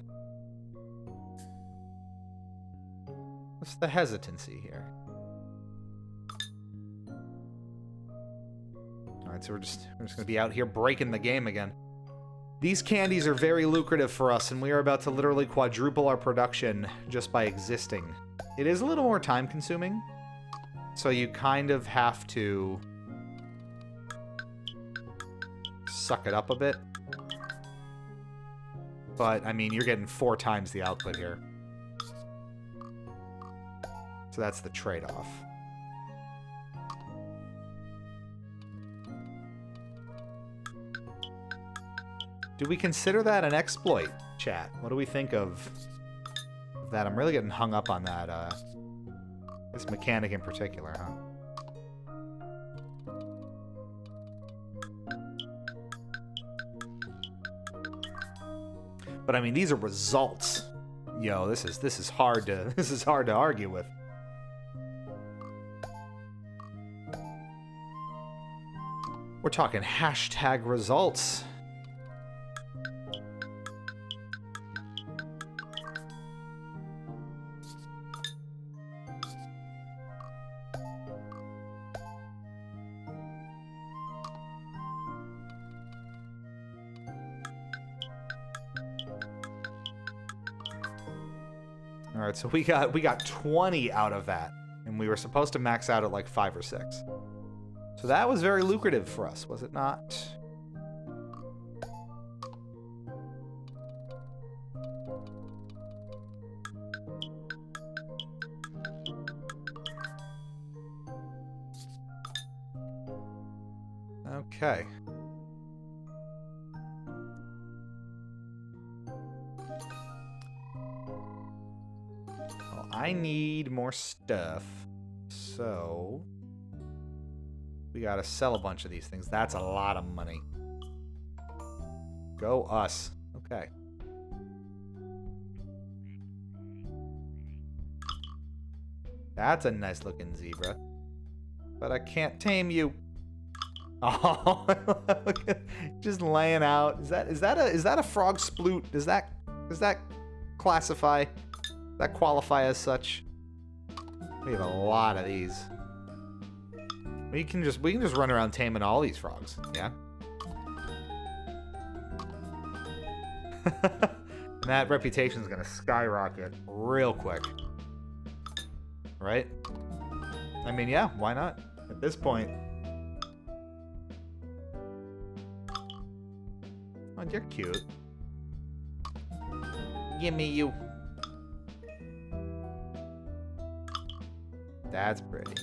hesitancy here? All right, so we're just gonna be out here breaking the game again. These candies are very lucrative for us, and we are about to literally quadruple our production just by existing. It is a little more time consuming, so you kind of have to suck it up a bit. But, I mean, you're getting 4 times the output here. So that's the trade-off. Do we consider that an exploit, chat? What do we think of that? I'm really getting hung up on that, this mechanic in particular, huh? But I mean, these are results. Yo, this is hard to argue with. We're talking hashtag results. All right, so we got 20 out of that, and we were supposed to max out at like 5 or 6. So that was very lucrative for us, was it not? Okay. Well, I need more stuff, so we gotta sell a bunch of these things. That's a lot of money. Go us. Okay. That's a nice looking zebra. But I can't tame you. Oh, just laying out. Is that a frog sploot? Does that classify? Does that qualify as such? We have a lot of these. We can just run around taming all these frogs. Yeah. And that reputation's gonna skyrocket real quick. Right? I mean, yeah, why not? At this point. Oh, you're cute. Gimme you. That's pretty.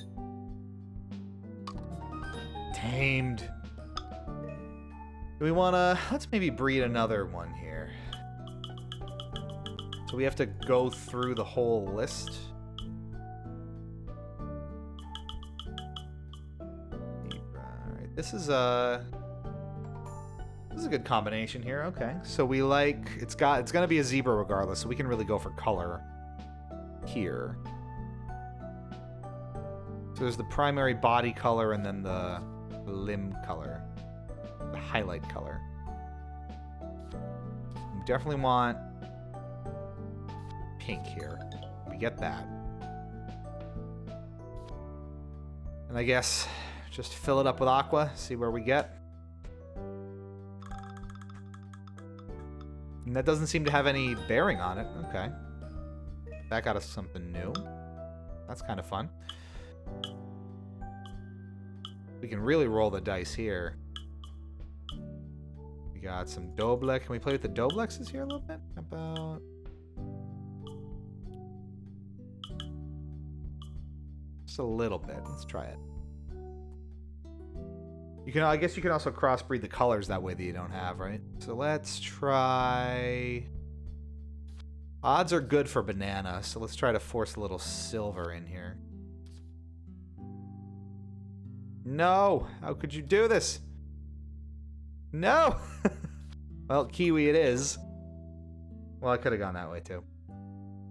Tamed. Do we wanna... Let's maybe breed another one here. So we have to go through the whole list. Alright, this is a good combination here. Okay, so we like... It's gonna be a zebra regardless, so we can really go for color here. So there's the primary body color and then the limb color. The highlight color. We definitely want pink here. We get that. And I guess just fill it up with aqua, see where we get. And that doesn't seem to have any bearing on it. Okay. That got us something new. That's kind of fun. We can really roll the dice here. We got some Doblex. Can we play with the Doblexes here a little bit? How about... Just a little bit. Let's try it. You can, I guess you can also crossbreed the colors that way that you don't have, right? So let's try... Odds are good for banana, so let's try to force a little silver in here. No! How could you do this? No! Well, kiwi it is. Well, I could have gone that way too.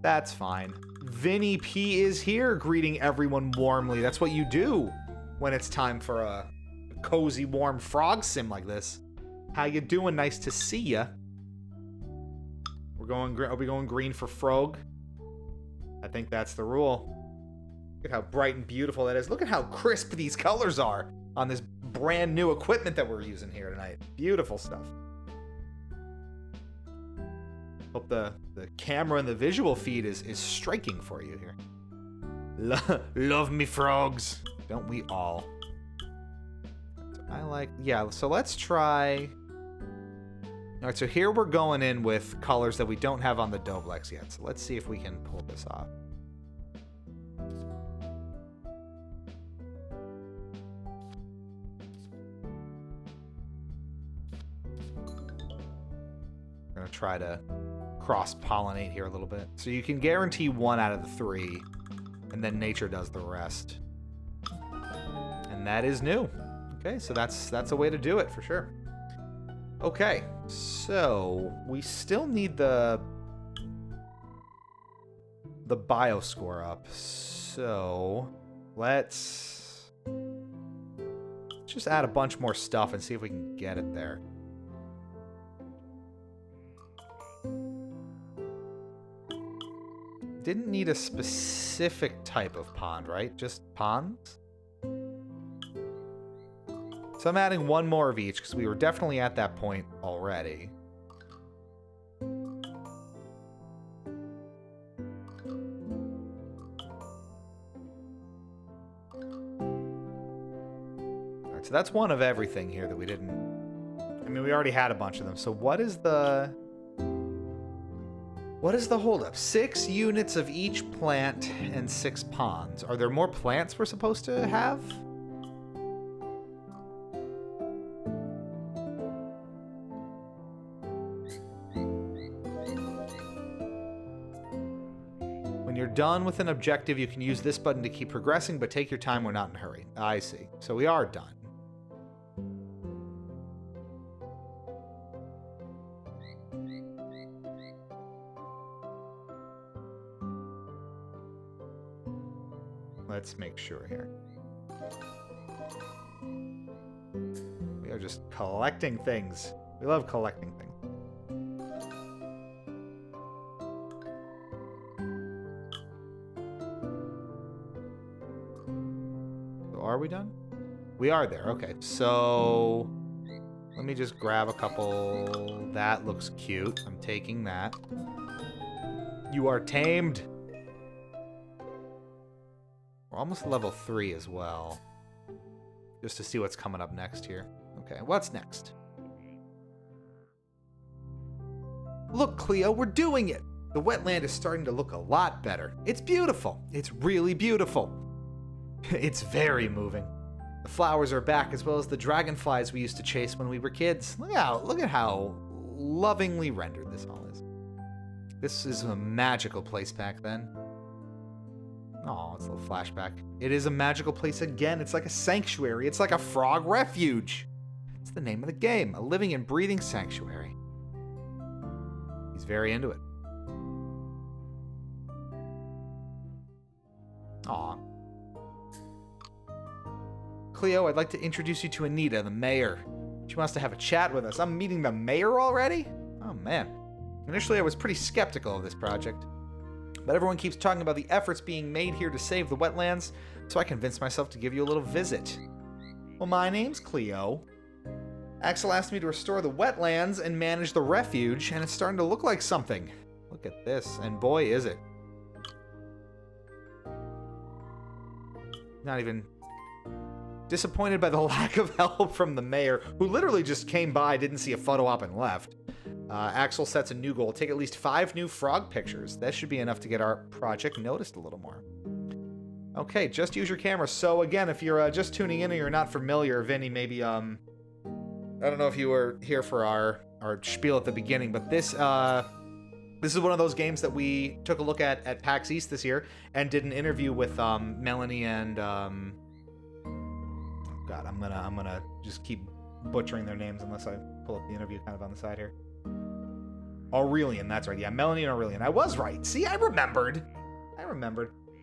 That's fine. Vinny P is here, greeting everyone warmly. That's what you do when it's time for a cozy, warm frog sim like this. How you doing? Nice to see ya. Are we going green for Frog? I think that's the rule. Look at how bright and beautiful that is. Look at how crisp these colors are on this brand new equipment that we're using here tonight. Beautiful stuff. Hope the camera and the visual feed is striking for you here. Love me frogs. Don't we all? I like... Yeah, so let's try... Alright, so here we're going in with colors that we don't have on the Doblex yet. So let's see if we can pull this off. We're going to try to cross-pollinate here a little bit. So you can guarantee 1 out of the 3, and then nature does the rest. And that is new. Okay, so that's a way to do it for sure. Okay, so we still need the bio score up. So let's just add a bunch more stuff and see if we can get it there. Didn't need a specific type of pond, right? Just ponds? So I'm adding 1 more of each, because we were definitely at that point already. Alright, so that's 1 of everything here that we didn't... I mean, we already had a bunch of them. So what is the... What is the holdup? 6 units of each plant and 6 ponds. Are there more plants we're supposed to have? Done with an objective, you can use this button to keep progressing, but take your time, we're not in a hurry. I see. So we are done. Let's make sure here. They're just collecting things. We love collecting things. So are we done? We are there. Okay, so let me just grab a couple. That looks cute. I'm taking that. You are tamed. We're almost level 3 as well. Just to see what's coming up next here. Okay, what's next? Look, Cleo, we're doing it! The wetland is starting to look a lot better. It's beautiful. It's really beautiful. It's very moving. The flowers are back, as well as the dragonflies we used to chase when we were kids. Look at how lovingly rendered this all is. This is a magical place back then. Oh, it's a little flashback. It is a magical place again. It's like a sanctuary. It's like a frog refuge. It's the name of the game. A living and breathing sanctuary. He's very into it. Aw. Cleo, I'd like to introduce you to Anita, the mayor. She wants to have a chat with us. I'm meeting the mayor already? Oh, man. Initially, I was pretty skeptical of this project. But everyone keeps talking about the efforts being made here to save the wetlands, so I convinced myself to give you a little visit. Well, my name's Cleo. Axel asked me to restore the wetlands and manage the refuge, and it's starting to look like something. Look at this, and boy, is it. Not even disappointed by the lack of help from the mayor, who literally just came by, didn't see a photo op, and left. Axel sets a new goal. Take at least 5 new frog pictures. That should be enough to get our project noticed a little more. Okay, just use your camera. So again, if you're just tuning in or you're not familiar, Vinny, maybe, I don't know if you were here for our spiel at the beginning, but this is one of those games that we took a look at PAX East this year and did an interview with Melanie and, God, I'm gonna just keep butchering their names unless I pull up the interview kind of on the side here. Aurelian, that's right. Yeah, Melanie and Aurelian. I was right. See, I remembered.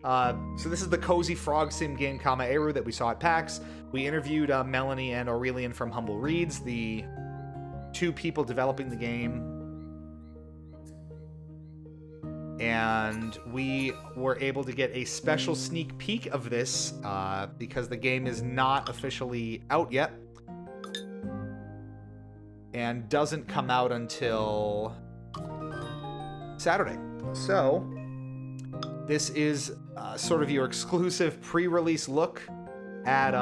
So this is the cozy frog sim game Kamaeru that we saw at PAX. We interviewed Melanie and Aurelian from Humble Reads, the 2 people developing the game. And we were able to get a special sneak peek of this because the game is not officially out yet. And doesn't come out until Saturday. So, this is sort of your exclusive pre-release look at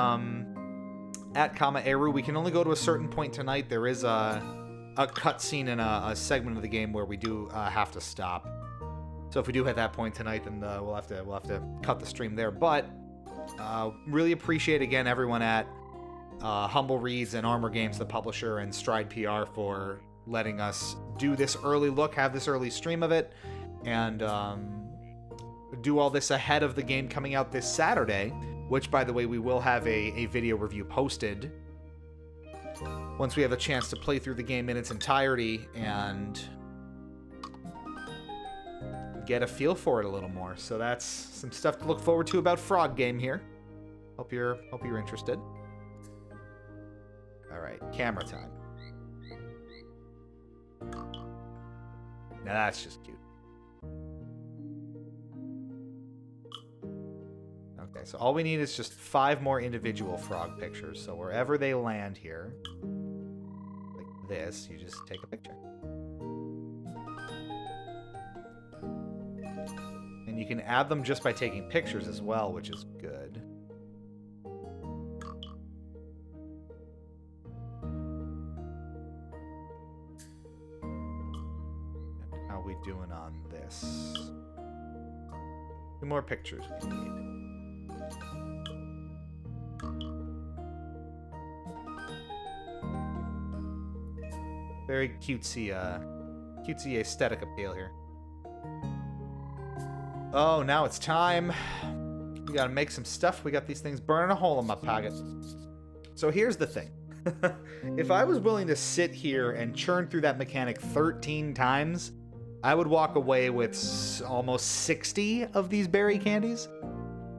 Kamaeru. We can only go to a certain point tonight. There is a cutscene in a segment of the game where we do have to stop. So if we do hit that point tonight, then we'll have to cut the stream there. But really appreciate again everyone at Humble Reads and Armor Games, the publisher, and Stride PR for letting us do this early look, have this early stream of it, and do all this ahead of the game coming out this Saturday, which, by the way, we will have a video review posted once we have a chance to play through the game in its entirety and get a feel for it a little more. So that's some stuff to look forward to about Frog Game here. Hope you're interested. All right, camera time. Now that's just cute. Okay, so all we need is just 5 more individual frog pictures. So wherever they land here, like this, you just take a picture. And you can add them just by taking pictures as well, which is good. How are we doing on this? 2 more pictures we need. Very cutesy aesthetic appeal here. Oh, now it's time. We gotta make some stuff. We got these things burning a hole in my pocket. So here's the thing. If I was willing to sit here and churn through that mechanic 13 times, I would walk away with almost 60 of these berry candies.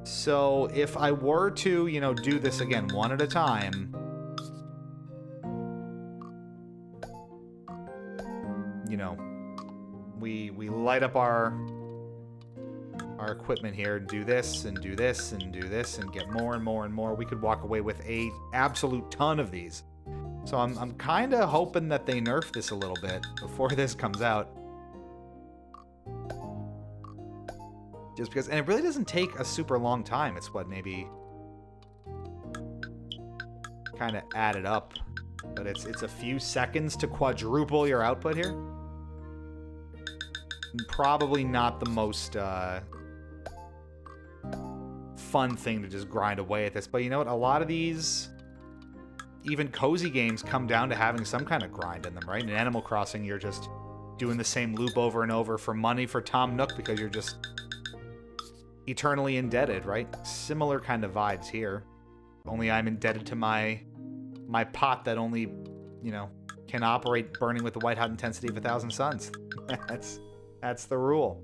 So if I were to, do this again one at a time, you know, we light up our equipment here, and do this and do this and do this and get more and more and more, we could walk away with a absolute ton of these. So I'm kind of hoping that they nerf this a little bit before this comes out. Just because, and it really doesn't take a super long time. It's what, maybe kind of add it up, but it's a few seconds to quadruple your output here. Probably not the most fun thing to just grind away at this, but you know what? A lot of these, even cozy games, come down to having some kind of grind in them, right? In Animal Crossing, you're just doing the same loop over and over for money for Tom Nook because you're just eternally indebted, right? Similar kind of vibes here. Only I'm indebted to my pot that only, you know, can operate burning with the white hot intensity of 1,000 suns. That's the rule.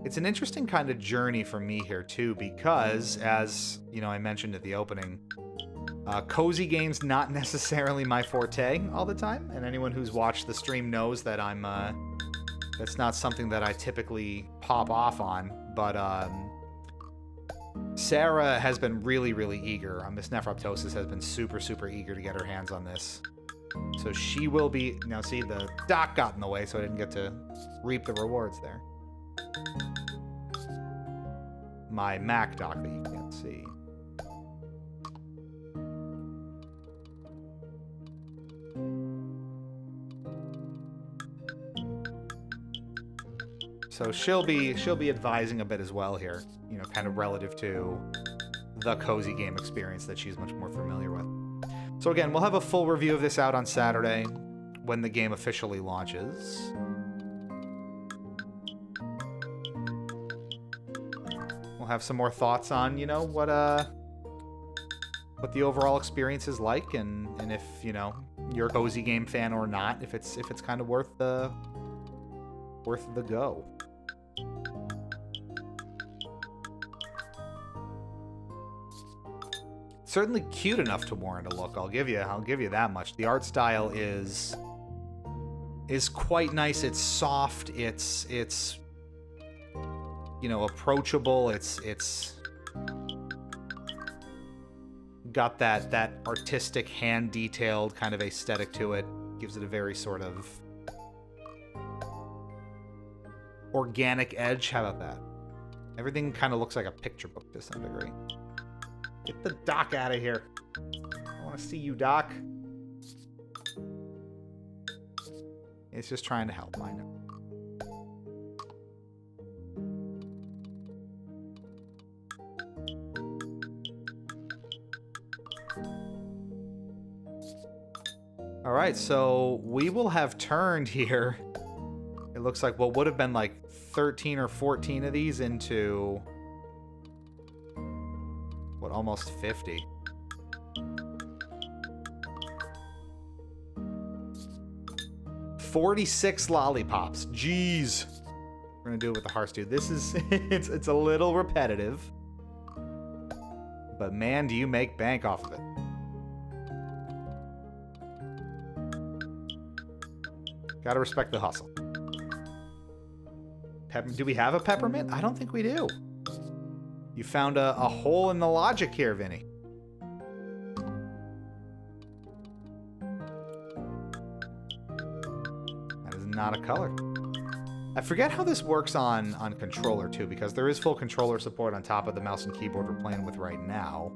It's an interesting kind of journey for me here too, because as you know, I mentioned at the opening, cozy games not necessarily my forte all the time, and anyone who's watched the stream knows that I'm that's not something that I typically pop off on. But Sarah has been really, really eager. Miss Nephroptosis has been super, super eager to get her hands on this. So she will be... Now, see, the dock got in the way, so I didn't get to reap the rewards there. My Mac dock that you can't see. So she'll be advising a bit as well here, you know, kind of relative to the cozy game experience that she's much more familiar with. So again, we'll have a full review of this out on Saturday when the game officially launches. We'll have some more thoughts on, you know, what the overall experience is like, and if, you know, you're a cozy game fan or not, if it's kind of worth the go. Certainly cute enough to warrant a look. I'll give you that much. The art style is quite nice. It's soft. It's you know, approachable. It's got that artistic, hand detailed kind of aesthetic to it. Gives it a very sort of organic edge. How about that? Everything kind of looks like a picture book to some degree. Get the dock out of here. I want to see you, Doc. It's just trying to help, I know. All right, so we will have turned here. It looks like what would have been like 13 or 14 of these into... what, almost 50. $46 lollipops. Jeez. We're gonna do it with the hearts, dude. This is it's a little repetitive. But man, do you make bank off of it. Gotta respect the hustle. Do we have a peppermint? I don't think we do. You found a hole in the logic here, Vinny. That is not a color. I forget how this works on controller, too, because there is full controller support on top of the mouse and keyboard we're playing with right now.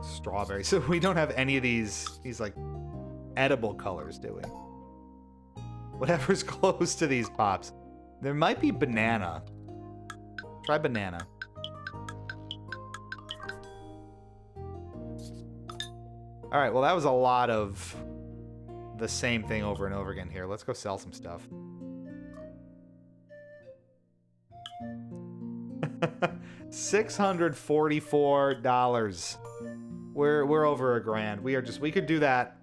Strawberry. So we don't have any of these like edible colors, do we? Whatever's close to these pops. There might be banana. Try banana. All right, well, that was a lot of the same thing over and over again here. Let's go sell some stuff. $644. We're over $1,000. We could do that.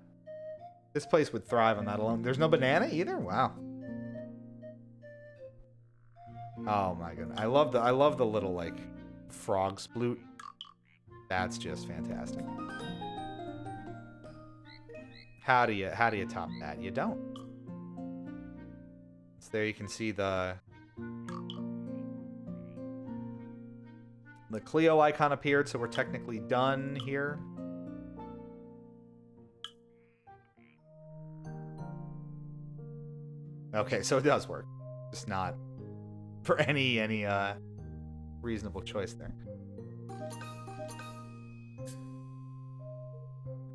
This place would thrive on that alone. There's no banana either? Wow. Oh my goodness. I love the little like frog sploot. That's just fantastic. How do you top that? You don't. So there you can see the Clio icon appeared, so we're technically done here. Okay, so it does work. Just not for any reasonable choice there.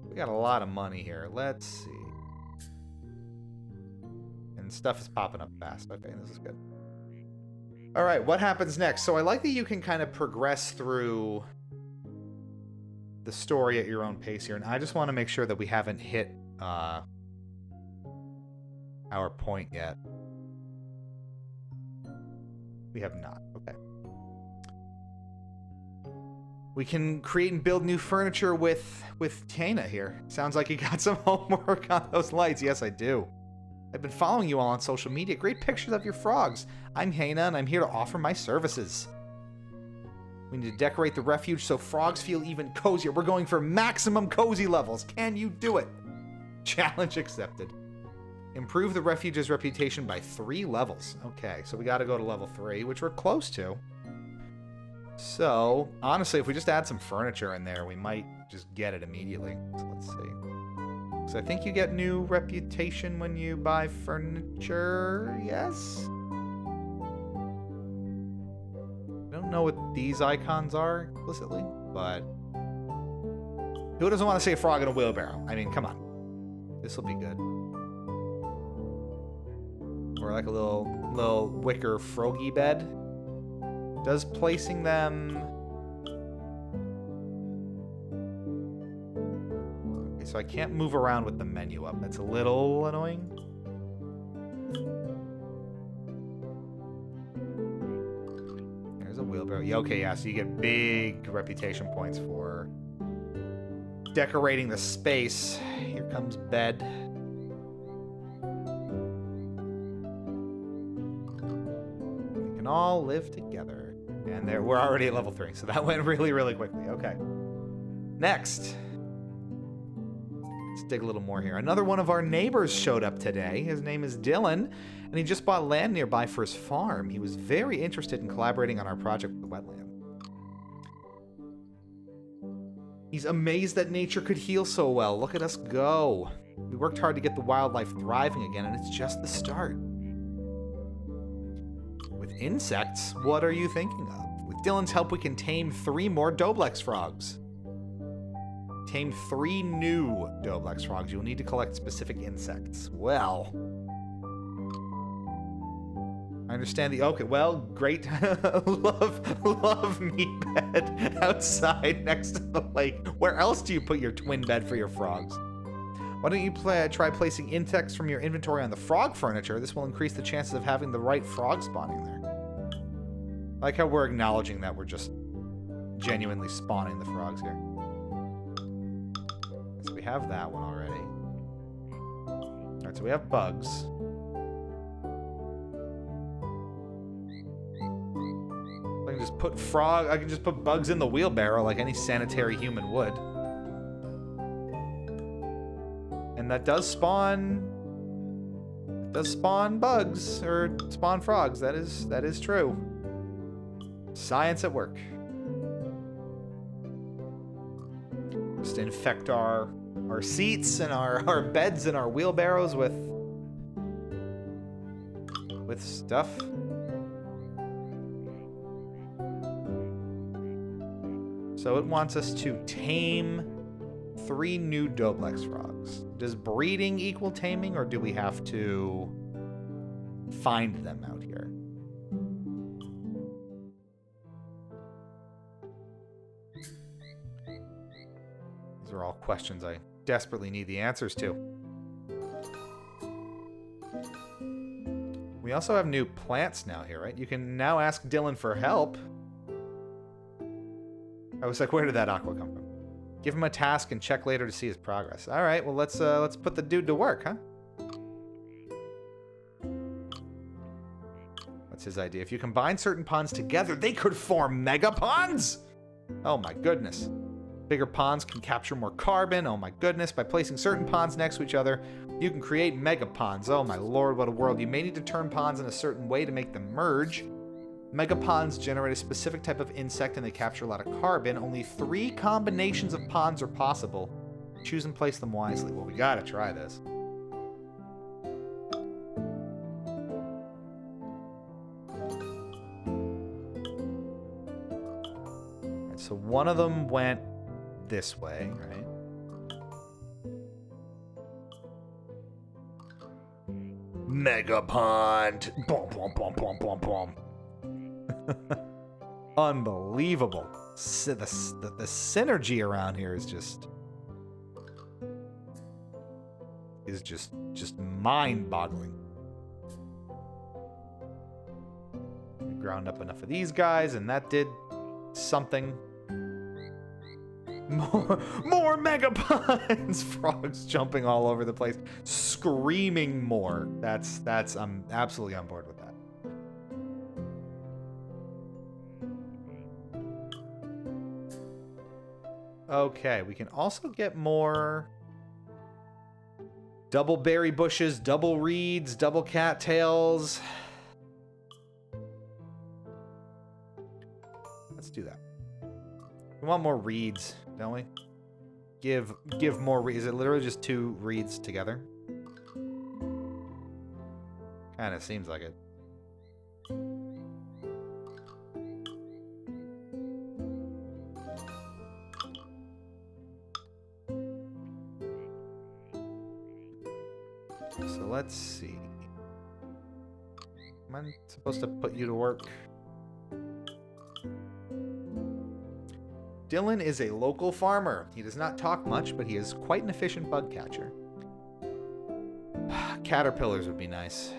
We got a lot of money here. Let's see. And stuff is popping up fast. Okay, this is good. All right, what happens next? So I like that you can kind of progress through the story at your own pace here. And I just want to make sure that we haven't hit our point yet. We have not. Okay. We can create and build new furniture with Tana here. Sounds like you got some homework on those lights. Yes, I do. I've been following you all on social media. Great pictures of your frogs. I'm Hana, and I'm here to offer my services. We need to decorate the refuge so frogs feel even cozier. We're going for maximum cozy levels. Can you do it? Challenge accepted. Improve the refuge's reputation by 3 levels. Okay, so we got to go to level 3, which we're close to. So, honestly, if we just add some furniture in there, we might just get it immediately. So let's see. So I think you get new reputation when you buy furniture, yes? I don't know what these icons are explicitly, but who doesn't want to see a frog in a wheelbarrow? I mean, come on. This will be good. Or like a little wicker froggy bed. Does placing them... Okay, so I can't move around with the menu up. That's a little annoying. There's a wheelbarrow. Yeah, okay, yeah, so you get big reputation points for decorating the space. Here comes bed. We can all live together. And there, we're already at level 3, so that went really, really quickly. Okay. Next. Let's dig a little more here. Another one of our neighbors showed up today. His name is Dylan, and he just bought land nearby for his farm. He was very interested in collaborating on our project with the wetland. He's amazed that nature could heal so well. Look at us go. We worked hard to get the wildlife thriving again, and it's just the start. With insects, what are you thinking of? With Dylan's help, we can tame 3 more Doblex frogs. Tame 3 new Doblex frogs. You'll need to collect specific insects. Well, I understand the... Okay, well, great. love meat bed outside next to the lake. Where else do you put your twin bed for your frogs? Why don't you try placing insects from your inventory on the frog furniture? This will increase the chances of having the right frog spawning there. I like how we're acknowledging that we're just genuinely spawning the frogs here. So we have that one already. Alright, so we have bugs. I can just put bugs in the wheelbarrow like any sanitary human would. And that does spawn bugs or spawn frogs. That is true. Science at work. Just infect our seats and our beds and our wheelbarrows with stuff. So it wants us to tame 3 new Doblex frogs. Does breeding equal taming, or do we have to find them out here? These are all questions I desperately need the answers to. We also have new plants now here, right? You can now ask Dylan for help. I was like, where did that aqua come from? Give him a task and check later to see his progress. All right, well, let's put the dude to work, huh? What's his idea? If you combine certain ponds together, they could form mega ponds! Oh my goodness. Bigger ponds can capture more carbon. Oh my goodness. By placing certain ponds next to each other, you can create mega ponds. Oh my lord, what a world. You may need to turn ponds in a certain way to make them merge. Mega ponds generate a specific type of insect and they capture a lot of carbon. Only 3 combinations of ponds are possible. Choose and place them wisely. Well, we gotta try this. Right, so one of them went this way, right? Mega pond. Boom, boom, boom, boom, boom, boom. Unbelievable. The synergy around here is just mind-boggling. We ground up enough of these guys, and that did something. More mega puns! Frogs jumping all over the place, screaming more. I'm absolutely on board with that. Okay, we can also get more double berry bushes, double reeds, double cattails. Let's do that. We want more reeds, don't we? Give more reeds. Is it literally just 2 reeds together? Kinda seems like it. So let's see. Am I supposed to put you to work? Dylan is a local farmer. He does not talk much, but he is quite an efficient bug catcher. Caterpillars would be nice.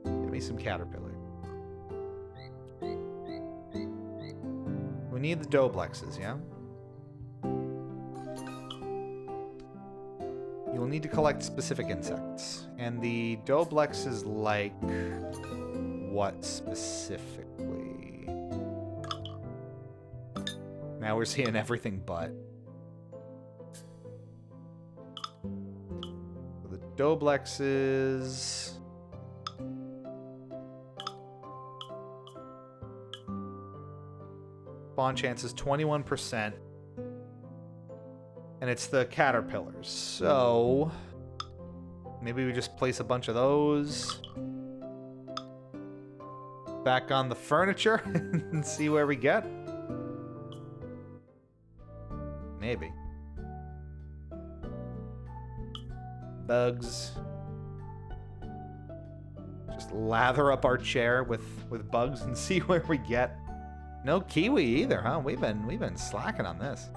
Give me some caterpillar. We need the Doblexes, yeah? You will need to collect specific insects. And the Doblexes like what specifically? Now we're seeing everything but. So the Doblexes. Spawn chances 21%. And it's the caterpillars. So maybe we just place a bunch of those back on the furniture and see where we get. Maybe. Bugs. Just lather up our chair with bugs and see where we get. No kiwi either, huh? We've been slacking on this.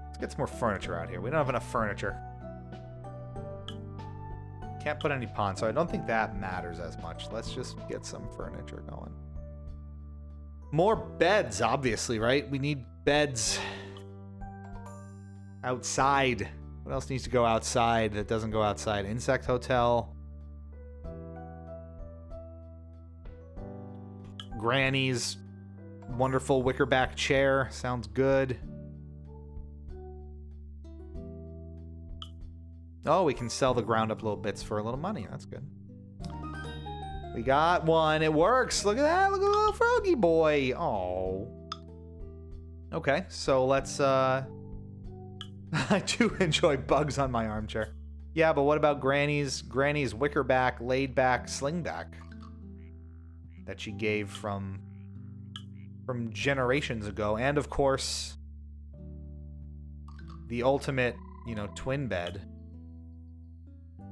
Let's get some more furniture out here. We don't have enough furniture. Can't put any ponds, so I don't think that matters as much. Let's just get some furniture going. More beds, obviously, right? We need beds outside. What else needs to go outside that doesn't go outside? Insect hotel. Granny's wonderful wickerback chair. Sounds good. Oh, we can sell the ground up little bits for a little money. That's good. We got one. It works. Look at that. Look at the little froggy boy. Oh. Okay, so let's I do enjoy bugs on my armchair. Yeah, but what about Granny's wickerback, laid back slingback that she gave from generations ago? And of course, the ultimate, twin bed.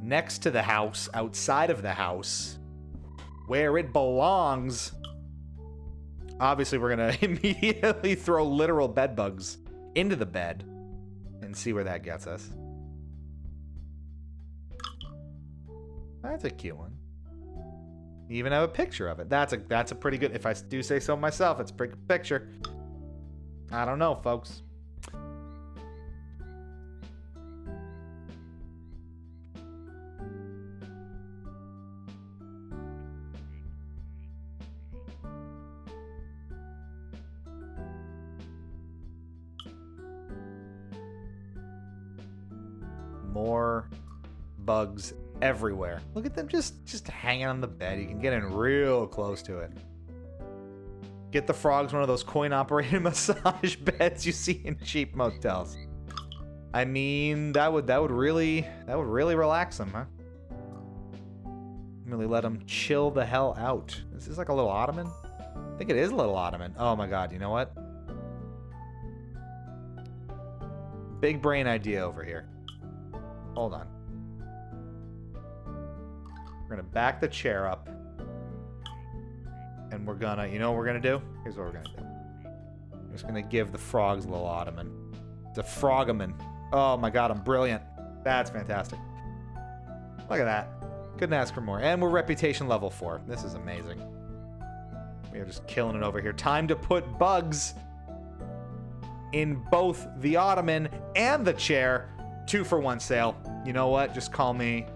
Next to the house, outside of the house, where it belongs. Obviously, we're going to immediately throw literal bed bugs into the bed and see where that gets us. That's a cute one. You even have a picture of it. That's a pretty good, if I do say so myself, it's a pretty good picture. I don't know, folks. More bugs everywhere. Look at them just hanging on the bed. You can get in real close to it. Get the frogs one of those coin-operated massage beds you see in cheap motels. I mean, that would really relax them, huh? Really let them chill the hell out. Is this like a little ottoman? I think it is a little ottoman. Oh my god, you know what? Big brain idea over here. Hold on. We're gonna back the chair up. And we're gonna, you know what we're gonna do? Here's what we're gonna do. I'm just gonna give the frogs a little ottoman. It's a frogaman. Oh my god, I'm brilliant. That's fantastic. Look at that. Couldn't ask for more. And we're reputation level 4. This is amazing. We are just killing it over here. Time to put bugs in both the ottoman and the chair. 2-for-1 sale. You know what? Just call me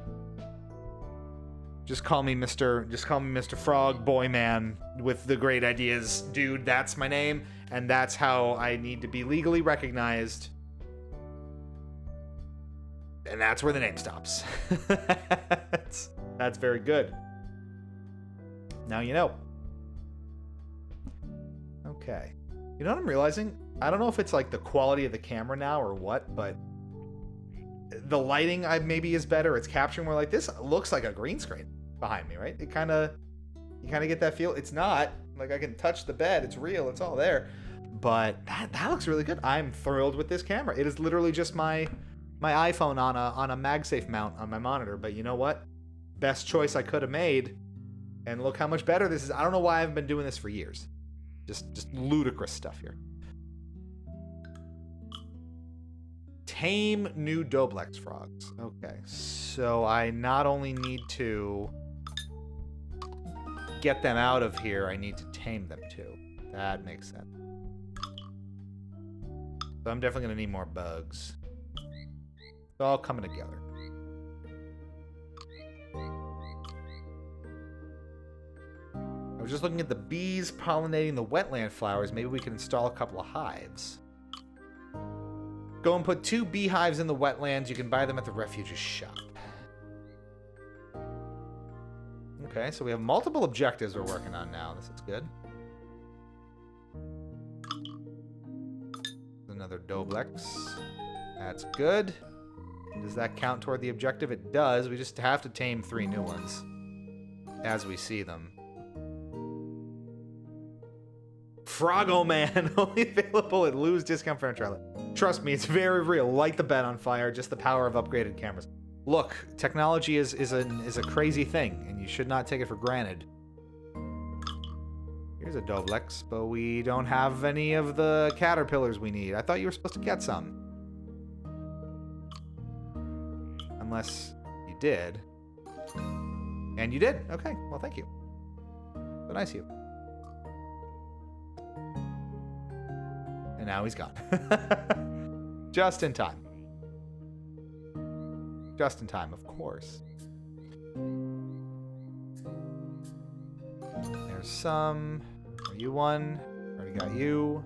Mr. Frog Boy Man with the great ideas. Dude, that's my name. And that's how I need to be legally recognized. And that's where the name stops. That's very good. Now you know. Okay. You know what I'm realizing? I don't know if it's like the quality of the camera now or what, but the lighting maybe is better. It's capturing more like this looks like a green screen behind me, right? You kind of get that feel. It's not like I can touch the bed. It's real. It's all there. But that looks really good. I'm thrilled with this camera. It is literally just my iPhone on a MagSafe mount on my monitor. But you know what? Best choice I could have made. And look how much better this is. I don't know why I've been doing this for years. Just ludicrous stuff here. Tame new Doblex frogs. Okay, so I not only need to get them out of here, I need to tame them too. That makes sense. So I'm definitely going to need more bugs. It's all coming together. I was just looking at the bees pollinating the wetland flowers. Maybe we can install a couple of hives. Go and put 2 beehives in the wetlands. You can buy them at the refuge's shop. Okay, so we have multiple objectives we're working on now. This is good. Another Doblex. That's good. Does that count toward the objective? It does. We just have to tame 3 new ones as we see them. Frog-O-Man, only available at Lou's Discount Furniture Outlet. Trust me, it's very real. Light the bed on fire, just the power of upgraded cameras. Look, technology is a crazy thing, and you should not take it for granted. Here's a Doblex, but we don't have any of the caterpillars we need. I thought you were supposed to get some. Unless you did. And you did. Okay, well, thank you. So nice of you. And now he's gone. Just in time. Just in time, of course. There's some. Are you one? Already got you.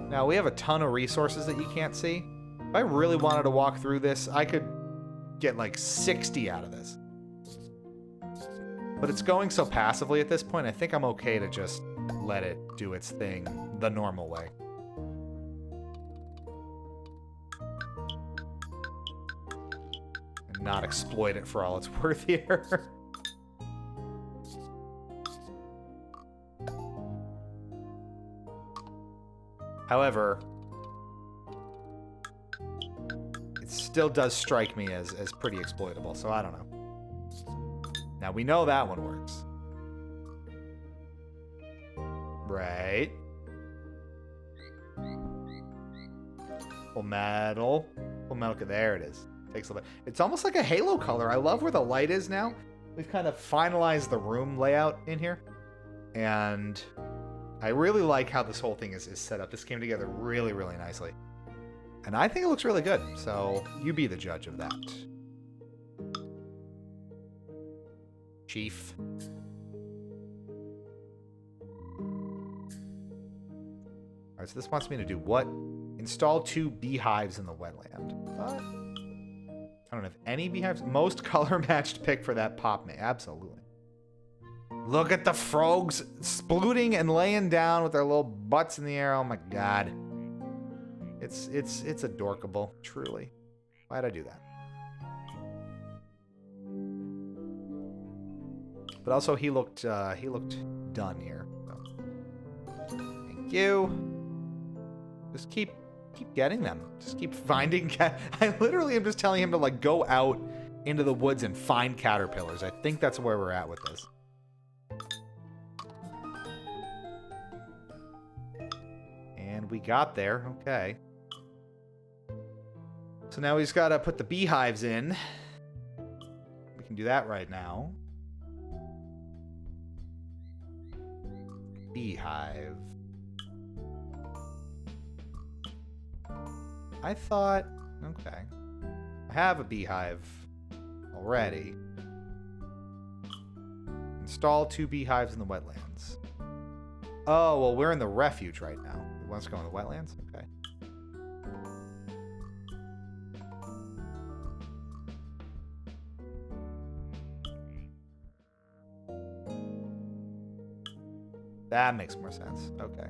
Now, we have a ton of resources that you can't see. If I really wanted to walk through this, I could get like 60 out of this. But it's going so passively at this point, I think I'm okay to just let it do its thing the normal way. And not exploit it for all it's worth here. However, it still does strike me as pretty exploitable, so I don't know. Now, we know that one works. Right. Full metal. Full metal. There it is. Takes a little bit. It's almost like a halo color. I love where the light is now. We've kind of finalized the room layout in here. And I really like how this whole thing is set up. This came together really, really nicely. And I think it looks really good. So you be the judge of that. Chief. Alright, so this wants me to do what? Install 2 beehives in the wetland. What? I don't have any beehives. Most color matched pick for that pop me. Absolutely. Look at the frogs splooting and laying down with their little butts in the air. Oh my god. It's adorkable, truly. Why'd I do that? But also he looked done here. So. Thank you. Just keep getting them. Just keep finding cat. I literally am just telling him to like go out into the woods and find caterpillars. I think that's where we're at with this. And we got there. Okay. So now he's got to put the beehives in. We can do that right now. Beehive. I thought, okay, I have a beehive already. Install 2 beehives in the wetlands. Oh, well, we're in the refuge right now. He wants to go in the wetlands? Okay. That makes more sense. Okay.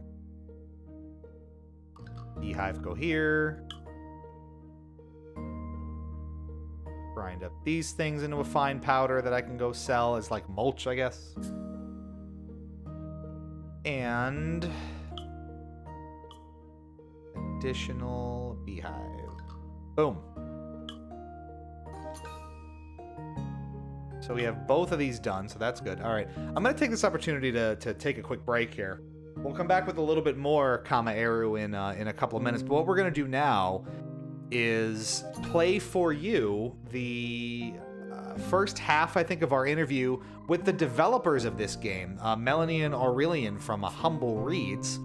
Beehive go here. Grind up these things into a fine powder that I can go sell as like mulch, I guess. And additional beehive. Boom. So we have both of these done, so that's good. All right, I'm going to take this opportunity to take a quick break here. We'll come back with a little bit more Kamaeru in a couple of minutes, but what we're going to do now is play for you the first half, I think, of our interview with the developers of this game, Melanie and Aurelian from Humble Reads,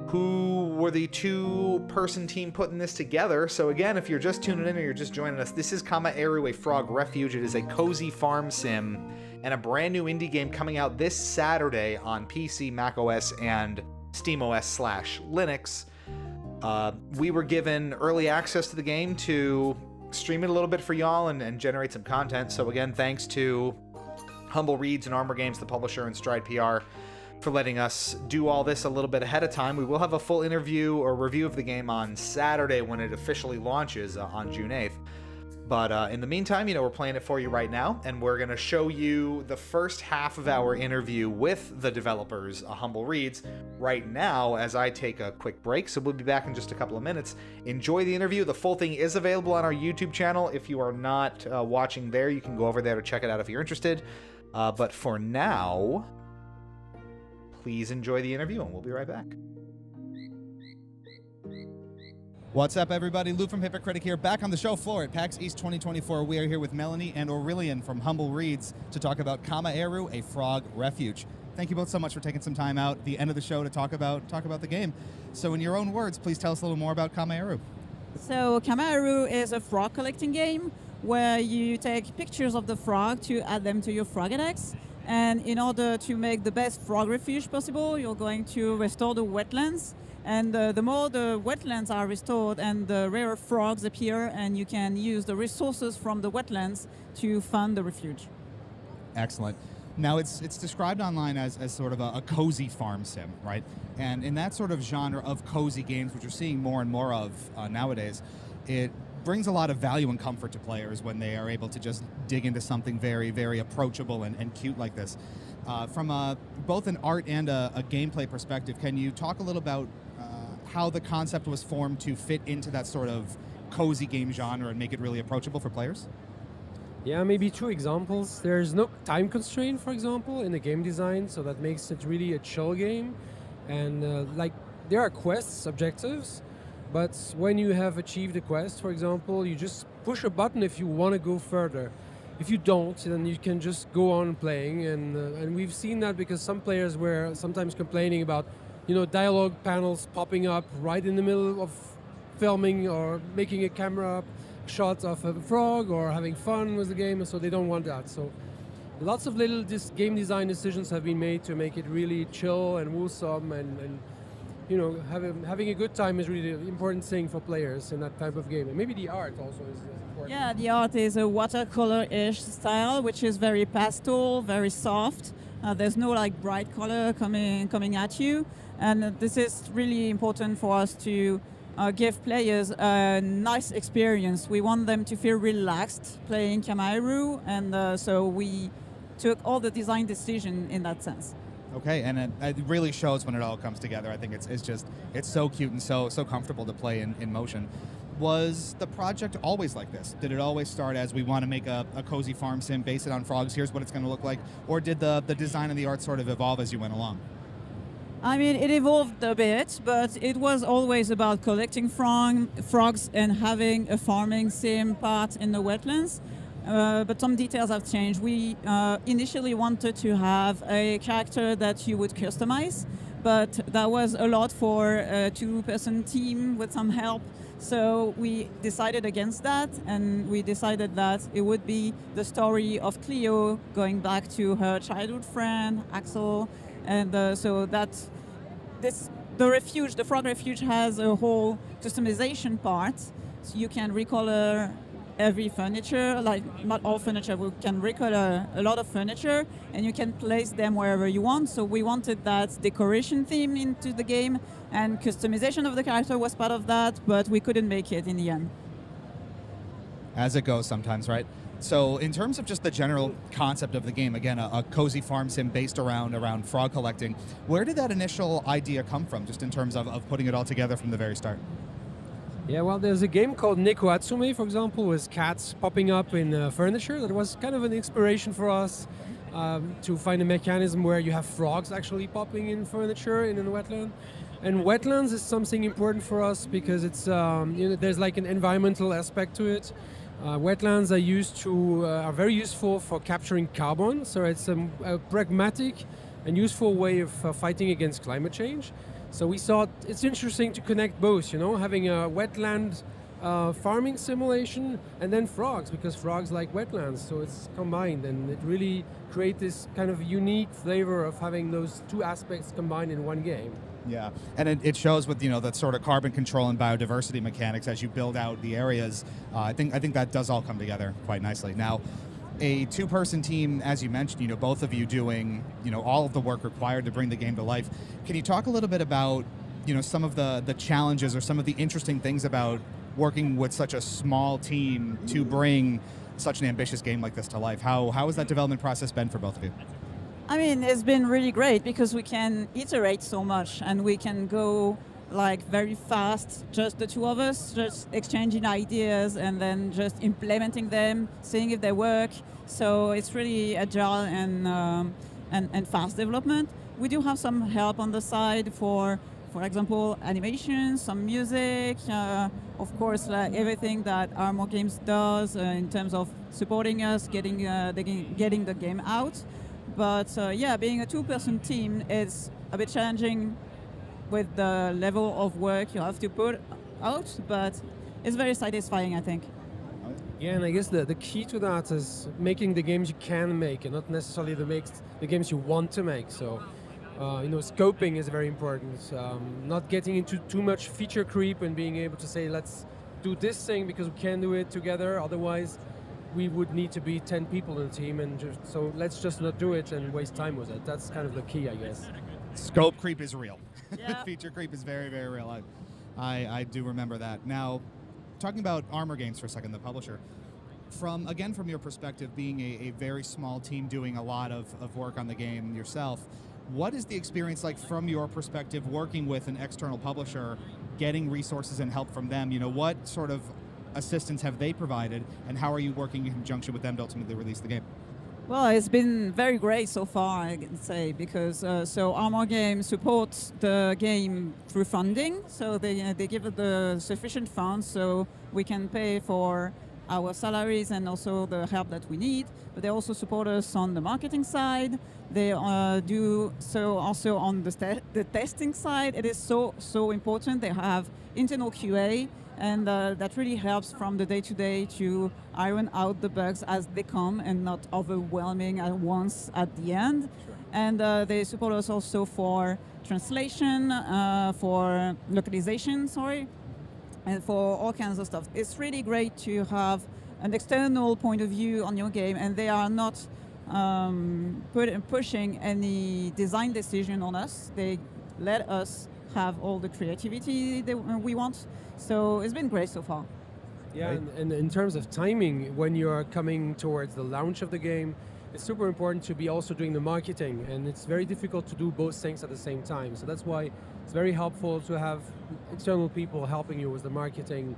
who were the 2-person team putting this together. So again, if you're just tuning in or you're just joining us, this is Kamaeru, a Frog Refuge. It is a cozy farm sim and a brand new indie game coming out this Saturday on PC, macOS, and SteamOS/Linux. We were given early access to the game to stream it a little bit for y'all and generate some content. So again, thanks to Humble Reads and Armor Games, the publisher, and Stride PR, for letting us do all this a little bit ahead of time. We will have a full interview or review of the game on Saturday when it officially launches on June 8th. But in the meantime, we're playing it for you right now, and we're going to show you the first half of our interview with the developers, Humble Reads, right now as I take a quick break. So we'll be back in just a couple of minutes. Enjoy the interview. The full thing is available on our YouTube channel. If you are not watching there, you can go over there to check it out if you're interested. But for now, please enjoy the interview, and we'll be right back. What's up, everybody? Lou from Hypocritic here, back on the show floor at PAX East 2024. We are here with Melanie and Aurelian from Humble Reads to talk about Kamaeru, a Frog Refuge. Thank you both so much for taking some time out at the end of the show to talk about the game. So in your own words, please tell us a little more about Kamaeru. So Kamaeru is a frog collecting game where you take pictures of the frog to add them to your Frogedex. And in order to make the best frog refuge possible, you're going to restore the wetlands. And the more the wetlands are restored and the rarer frogs appear, and you can use the resources from the wetlands to fund the refuge. Excellent. Now, it's described online as sort of a cozy farm sim, right? And in that sort of genre of cozy games, which we're seeing more and more of nowadays, it brings a lot of value and comfort to players when they are able to just dig into something very, very approachable and cute like this. From both an art and a gameplay perspective, can you talk a little about how the concept was formed to fit into that sort of cozy game genre and make it really approachable for players? Yeah, maybe 2 examples. There's no time constraint, for example, in the game design, so that makes it really a chill game. And there are quests, objectives, but when you have achieved a quest, for example, you just push a button if you want to go further. If you don't, then you can just go on playing, and we've seen that because some players were sometimes complaining about dialogue panels popping up right in the middle of filming or making a camera shot of a frog or having fun with the game, so they don't want that. So lots of little game design decisions have been made to make it really chill and wholesome and having a good time is really the important thing for players in that type of game. And maybe the art also is important. Yeah, the art is a watercolor-ish style, which is very pastel, very soft. There's no like bright color coming at you, and this is really important for us to give players a nice experience. We want them to feel relaxed playing Kamaeru, and so we took all the design decision in that sense. Okay, and it really shows when it all comes together. I think it's so cute and so comfortable to play in motion. Was the project always like this? Did it always start as we want to make a cozy farm sim, base it on frogs, here's what it's going to look like? Or did the design and the art sort of evolve as you went along? I mean, it evolved a bit, but it was always about collecting frogs and having a farming sim part in the wetlands. But some details have changed. We initially wanted to have a character that you would customize, but that was a lot for a two-person team with some help. So we decided against that, and we decided that it would be the story of Cleo going back to her childhood friend, Axel. And so that the Frog Refuge has a whole customization part. So you can recolor every furniture, like not all furniture, we can recolor a lot of furniture, and you can place them wherever you want. So we wanted that decoration theme into the game, and customization of the character was part of that, but we couldn't make it in the end. As it goes sometimes, right? So in terms of just the general concept of the game, again, a cozy farm sim based around frog collecting, where did that initial idea come from, just in terms of putting it all together from the very start? Yeah, well, there's a game called Neko Atsume, for example, with cats popping up in furniture. That was kind of an inspiration for us to find a mechanism where you have frogs actually popping in furniture in a wetland. And wetlands is something important for us because it's there's like an environmental aspect to it. Wetlands are very useful for capturing carbon, so it's a pragmatic and useful way of fighting against climate change. So we thought it's interesting to connect both, having a wetland farming simulation and then frogs, because frogs like wetlands, so it's combined, and it really creates this kind of unique flavor of having those two aspects combined in one game. Yeah, and it shows with that sort of carbon control and biodiversity mechanics as you build out the areas. I think that does all come together quite nicely. Now, a two-person team, as you mentioned, both of you doing all of the work required to bring the game to life. Can you talk a little bit about some of the challenges or some of the interesting things about working with such a small team to bring such an ambitious game like this to life? How has that development process been for both of you? I mean, it's been really great because we can iterate so much and we can go like very fast, just the two of us, just exchanging ideas and then just implementing them, seeing if they work. So it's really agile and fast development. We do have some help on the side for example, animation, some music, of course, like everything that Armor Games does in terms of supporting us, getting the game out. But being a two-person team is a bit challenging with the level of work you have to put out, but it's very satisfying, I think. Yeah, and I guess the key to that is making the games you can make and not necessarily the games you want to make. So, scoping is very important. Not getting into too much feature creep and being able to say, let's do this thing because we can do it together. Otherwise, we would need to be 10 people in the team, and so let's just not do it and waste time with it. That's kind of the key, I guess. Scope creep is real. Yeah. Feature creep is very, very real. I do remember that. Now, talking about Armor Games for a second, the publisher, from your perspective, being a very small team doing a lot of work on the game yourself, what is the experience like from your perspective working with an external publisher, getting resources and help from them? What sort of assistance have they provided, and how are you working in conjunction with them to ultimately release the game? Well, it's been very great so far, I can say, because so Armor Games supports the game through funding, so they give us the sufficient funds so we can pay for our salaries and also the help that we need. But they also support us on the marketing side. They do so also on the testing side. It is so important. They have internal QA, and that really helps from the day-to-day to iron out the bugs as they come and not overwhelming at once at the end. Sure. And they support us also for translation, for localization, sorry, and for all kinds of stuff. It's really great to have an external point of view on your game, and they are not pushing any design decision on us. They let us have all the creativity that we want. So it's been great so far. Yeah, Right. and in terms of timing, when you are coming towards the launch of the game, it's super important to be also doing the marketing, and it's very difficult to do both things at the same time. So that's why it's very helpful to have external people helping you with the marketing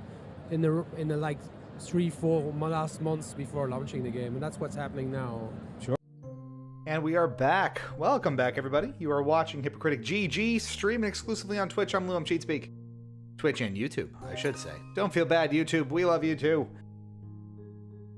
in the like 3-4 last months before launching the game, and that's what's happening now. And we are back. Welcome back, everybody. You are watching Hypocritic GG, streaming exclusively on Twitch. I'm Lou, I'm Cheatspeak. Twitch and YouTube, I should say. Don't feel bad, YouTube. We love you too.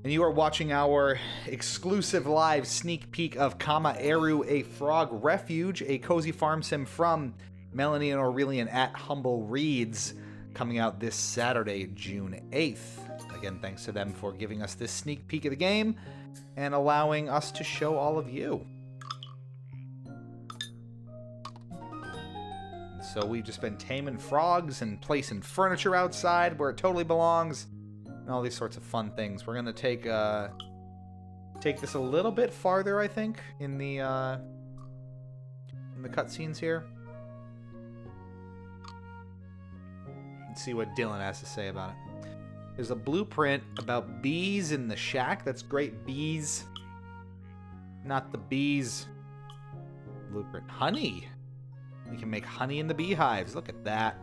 And you are watching our exclusive live sneak peek of Kamaeru, a Frog Refuge, a cozy farm sim from Melanie and Aurelian at Humble Reads, coming out this Saturday, June 8th. Again, thanks to them for giving us this sneak peek of the game and allowing us to show all of you. So we've just been taming frogs and placing furniture outside where it totally belongs, and all these sorts of fun things. We're gonna take this a little bit farther, I think, in the cutscenes here. Let's see what Dylan has to say about it. There's a blueprint about bees in the shack. That's great. Bees. Not the bees. Blueprint. Honey. We can make honey in the beehives. Look at that.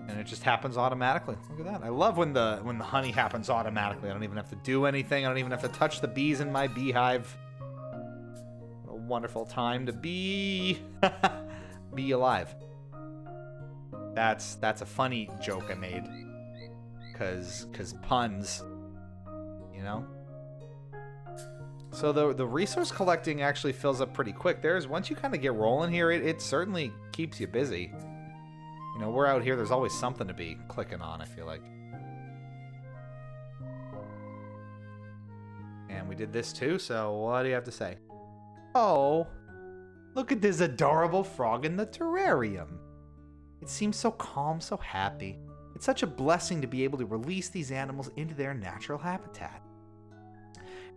And it just happens automatically. Look at that. I love when the honey happens automatically. I don't even have to do anything. I don't even have to touch the bees in my beehive. What a wonderful time to be be alive. That's a funny joke I made. Cause puns, you know? So the resource collecting actually fills up pretty quick. Once you kind of get rolling here, it certainly keeps you busy. You know, we're out here, there's always something to be clicking on, I feel like. And we did this too, so what do you have to say? Oh, look at this adorable frog in the terrarium. It seems so calm, so happy. It's such a blessing to be able to release these animals into their natural habitat.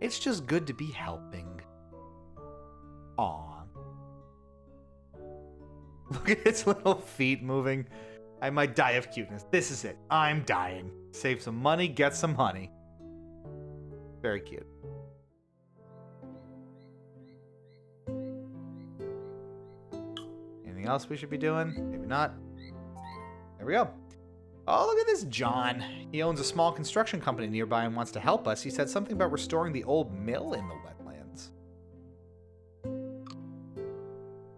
It's just good to be helping. Aww. Look at its little feet moving. I might die of cuteness. This is it. I'm dying. Save some money, get some honey. Very cute. Anything else we should be doing? Maybe not. There we go. Oh, look at this John. He owns a small construction company nearby and wants to help us. He said something about restoring the old mill in the wetlands.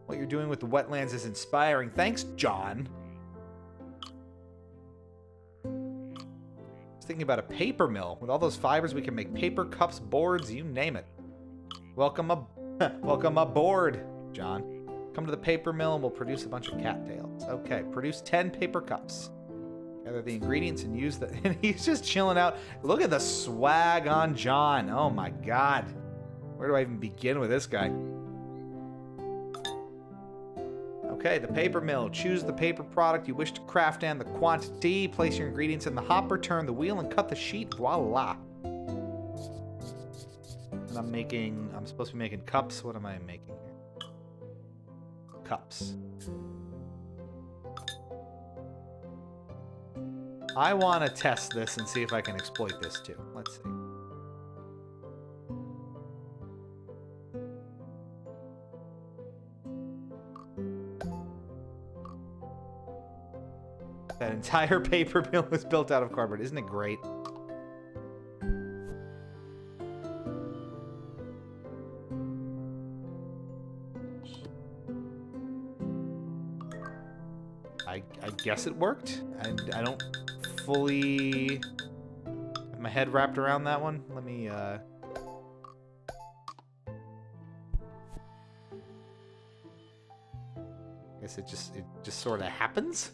What you're doing with the wetlands is inspiring. Thanks, John. I was thinking about a paper mill. With all those fibers, we can make paper, cups, boards, you name it. Welcome aboard, John. Come to the paper mill and we'll produce a bunch of cattails. Okay, produce 10 paper cups. Gather the ingredients and use the... And he's just chilling out. Look at the swag on John. Oh my god. Where do I even begin with this guy? Okay, the paper mill. Choose the paper product you wish to craft and the quantity. Place your ingredients in the hopper, turn the wheel, and cut the sheet. Voila. And I'm supposed to be making cups. What am I making here? Cups. I want to test this and see if I can exploit this too. Let's see. That entire paper mill is built out of cardboard. Isn't it great? I guess it worked. I don't fully have my head wrapped around that one. Let me guess it just sort of happens.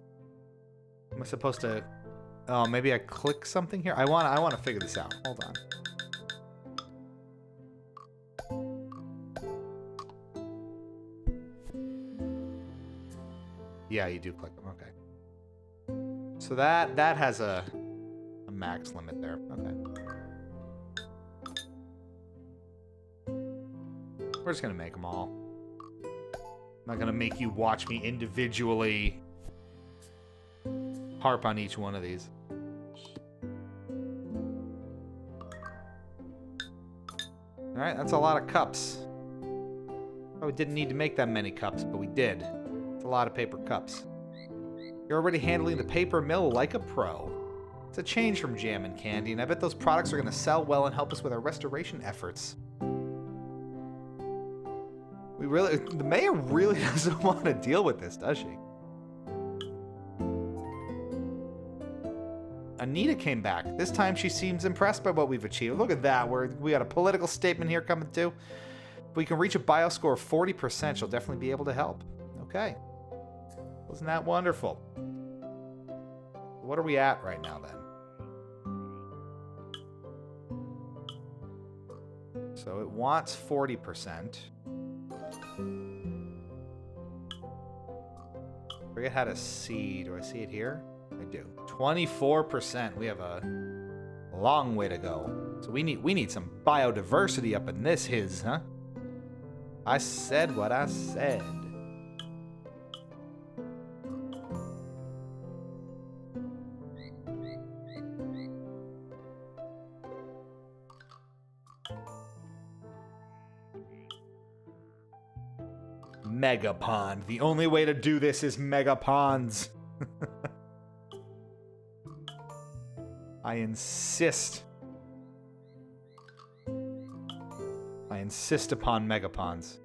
Am I supposed to? Oh, maybe I click something here. I want to figure this out. Hold on. Yeah, you do click them. Okay. So that has a max limit there. Okay. We're just gonna make them all. I'm not gonna make you watch me individually harp on each one of these. Alright, that's a lot of cups. Oh, we didn't need to make that many cups, but we did. It's a lot of paper cups. You're already handling the paper mill like a pro. It's a change from jam and candy, and I bet those products are going to sell well and help us with our restoration efforts. The mayor really doesn't want to deal with this, does she? Anita came back. This time she seems impressed by what we've achieved. Look at that. We got a political statement here coming too. If we can reach a bio score of 40%, she'll definitely be able to help. Okay. Wasn't that wonderful? What are we at right now then? So it wants 40%. Forget how to see. Do I see it here? I do. 24%. We have a long way to go. So we need some biodiversity up in this huh? I said what I said. Mega pond. The only way to do this is mega ponds. I insist. I insist upon mega ponds.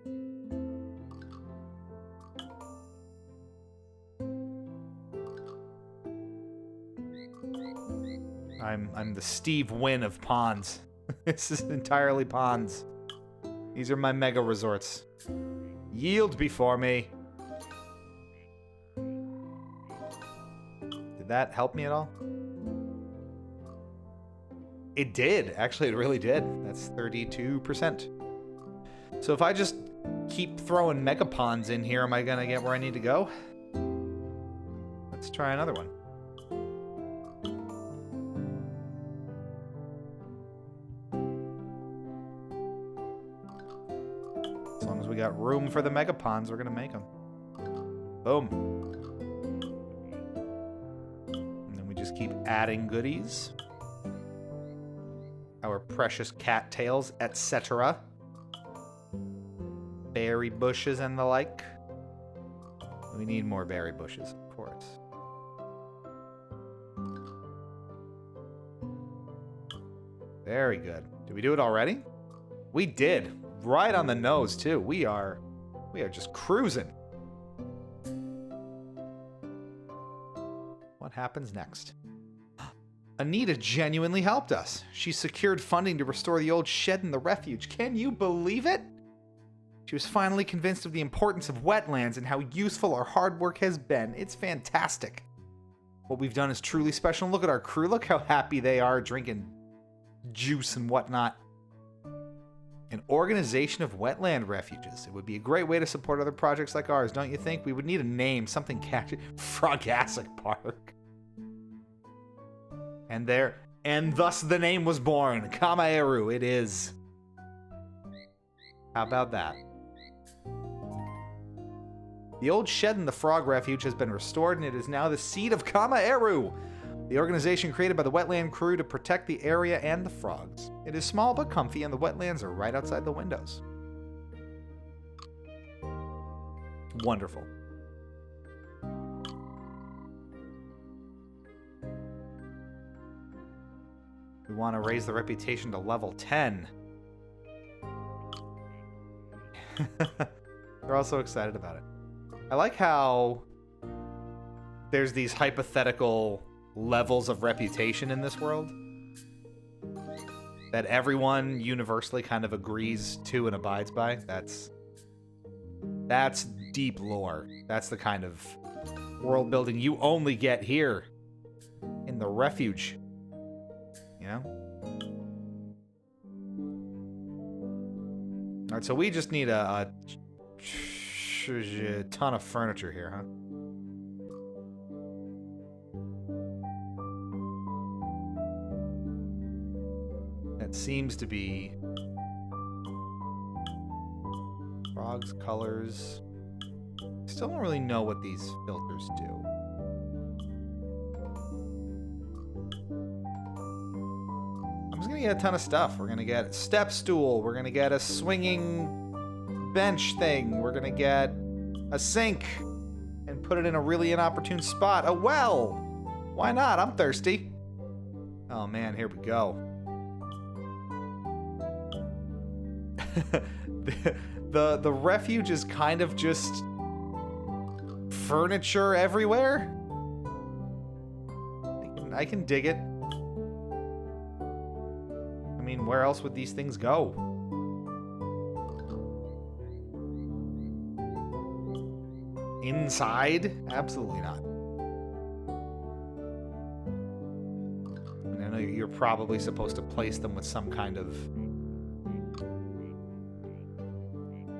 I'm the Steve Wynn of ponds. This is entirely ponds. These are my mega resorts. Yield before me. Did that help me at all? It did. Actually, it really did. That's 32%. So if I just keep throwing megaponds in here, am I going to get where I need to go? Let's try another one. As long as we got room for the megaponds, we're going to make them. Boom. And then we just keep adding goodies. Our precious cattails, etc. Berry bushes and the like. We need more berry bushes, of course. Very good. Did we do it already? We did. Right on the nose, too. We are just cruising. What happens next? Anita genuinely helped us. She secured funding to restore the old shed in the refuge. Can you believe it? She was finally convinced of the importance of wetlands and how useful our hard work has been. It's fantastic. What we've done is truly special. Look at our crew. Look how happy they are drinking juice and whatnot. An organization of wetland refuges. It would be a great way to support other projects like ours, don't you think? We would need a name, something catchy. Frogassic Park. And thus the name was born. Kamaeru, it is. How about that? The old shed in the Frog Refuge has been restored, and it is now the seat of Kamaeru, the organization created by the wetland crew to protect the area and the frogs. It is small but comfy, and the wetlands are right outside the windows. Wonderful. We want to raise the reputation to level 10. They're all so excited about it. I like how there's these hypothetical levels of reputation in this world that everyone universally kind of agrees to and abides by. That's deep lore. That's the kind of world building you only get here in the refuge. You know? Alright, so we just need a ton of furniture here, huh? seems to be frogs, colors. Still don't really know what these filters do. I'm just gonna get a ton of stuff. We're gonna get a step stool. We're gonna get a swinging bench thing. We're gonna get a sink and put it in a really inopportune spot. A well! Why not? I'm thirsty. Oh man, here we go. The refuge is kind of just furniture everywhere. I can dig it. I mean, where else would these things go? Inside? Absolutely not. I mean, I know you're probably supposed to place them with some kind of...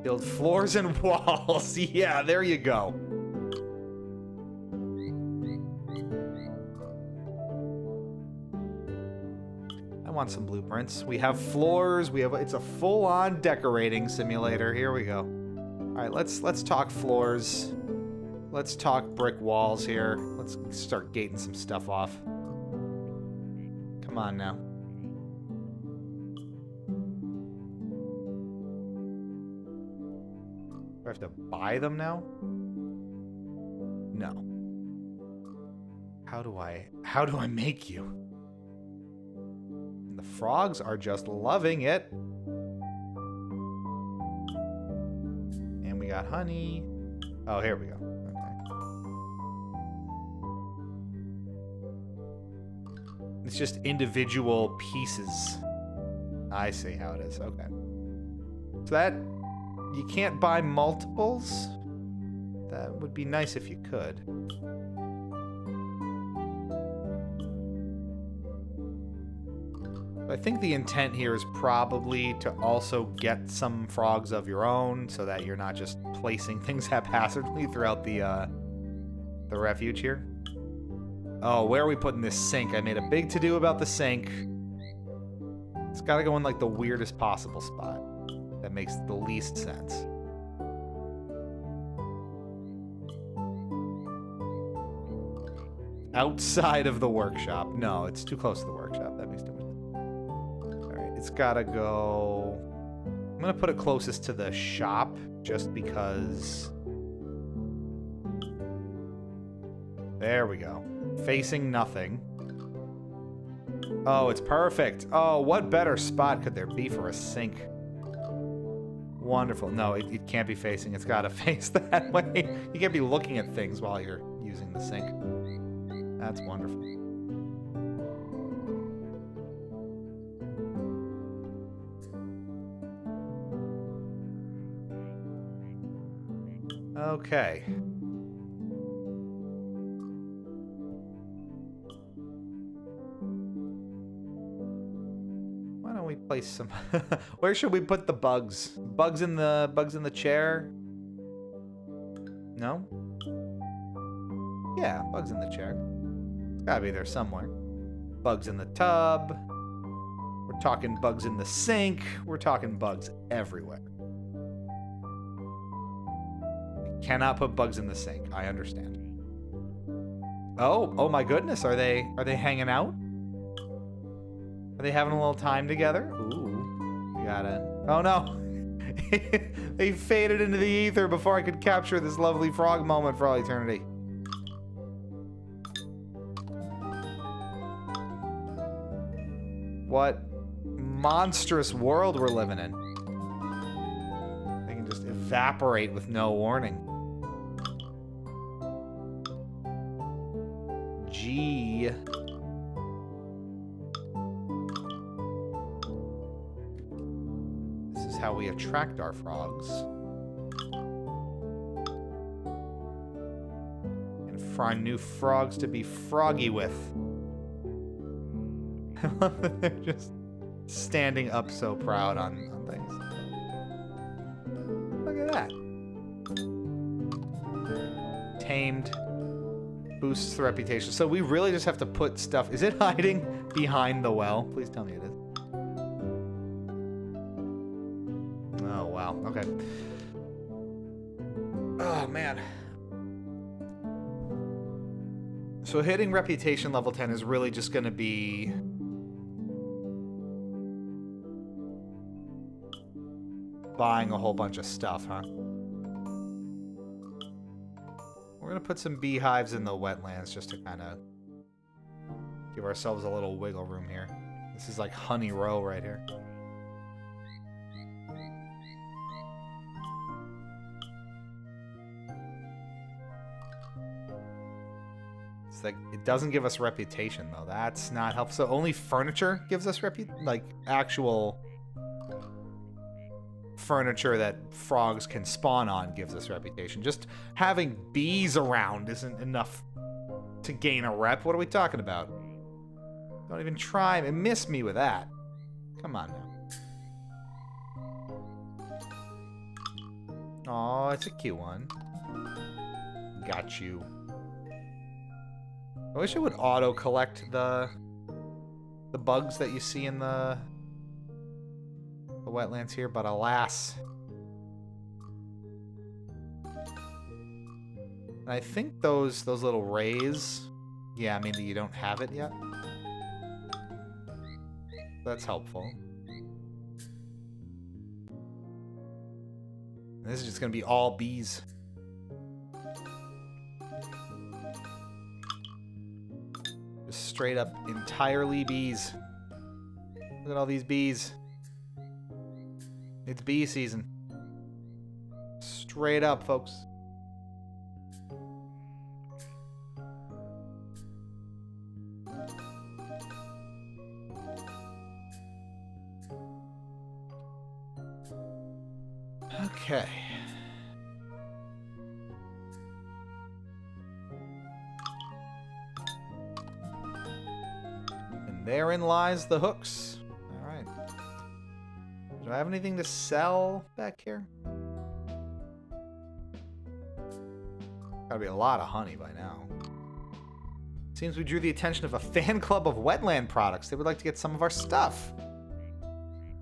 Build floors and walls. Yeah, there you go. I want some blueprints. We have floors. It's a full-on decorating simulator. Here we go. All right, let's talk floors. Let's talk brick walls here. Let's start gating some stuff off. Come on now. Do I have to buy them now? No. How do I make you? And the frogs are just loving it. And we got honey. Oh, here we go. Okay. It's just individual pieces. I see how it is. Okay. So that... You can't buy multiples? That would be nice if you could. I think the intent here is probably to also get some frogs of your own so that you're not just placing things haphazardly throughout the refuge here. Oh, where are we putting this sink? I made a big to-do about the sink. It's gotta go in like the weirdest possible spot. That makes the least sense. Outside of the workshop. No, it's too close to the workshop. That makes too much sense. Alright, it's gotta go... I'm gonna put it closest to the shop, just because... There we go. Facing nothing. Oh, it's perfect. Oh, what better spot could there be for a sink? Wonderful. No, it can't be facing. It's got to face that way. You can't be looking at things while you're using the sink. That's wonderful. Okay. Place some. Where should we put the bugs? Bugs in the chair? No? Yeah, bugs in the chair. It's gotta be there somewhere. Bugs in the tub. We're talking bugs in the sink. We're talking bugs everywhere. We cannot put bugs in the sink. I understand. Oh my goodness. Are they hanging out? Are they having a little time together? Ooh, we got it. Oh no! They faded into the ether before I could capture this lovely frog moment for all eternity. What monstrous world we're living in. They can just evaporate with no warning. Gee. How we attract our frogs. And find new frogs to be froggy with. I love that they're just standing up so proud on things. Look at that. Tamed. Boosts the reputation. So we really just have to put stuff... Is it hiding behind the well? Please tell me it is. Okay. Oh, man. So hitting reputation level 10 is really just going to be... buying a whole bunch of stuff, huh? We're going to put some beehives in the wetlands just to kind of give ourselves a little wiggle room here. This is like Honey Row right here. It's like, it doesn't give us reputation, though. That's not helpful. So only furniture gives us like, actual furniture that frogs can spawn on gives us reputation. Just having bees around isn't enough to gain a rep. What are we talking about? Don't even try and miss me with that. Come on now. Aw, it's a cute one. Got you. I wish it would auto-collect the bugs that you see in the wetlands here, but alas. And I think those little rays, yeah, I mean, you don't have it yet. That's helpful. And this is just going to be all bees. Just straight up entirely bees. Look at all these bees. It's bee season. Straight up, folks. Okay. And therein lies the hooks. All right. Do I have anything to sell back here? Gotta be a lot of honey by now. Seems we drew the attention of a fan club of wetland products. They would like to get some of our stuff.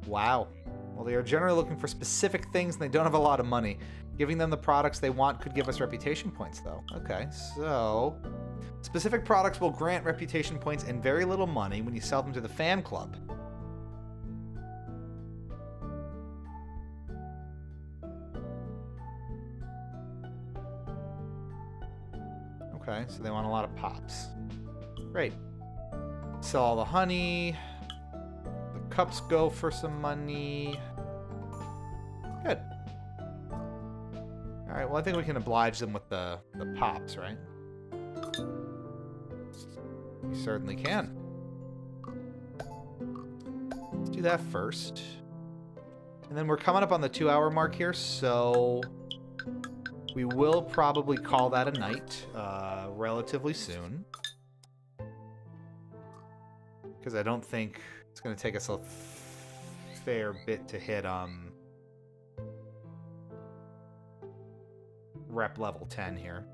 Wow. Well, they are generally looking for specific things and they don't have a lot of money. Giving them the products they want could give us reputation points, though. Okay, so... specific products will grant reputation points and very little money when you sell them to the fan club. Okay, so they want a lot of pops. Great. Sell all the honey. The cups go for some money. Good. Alright, well I think we can oblige them with the pops, right? We certainly can. Let's do that first. And then we're coming up on the 2-hour mark here, so... we will probably call that a night relatively soon. Because I don't think it's going to take us a fair bit to hit rep level 10 here.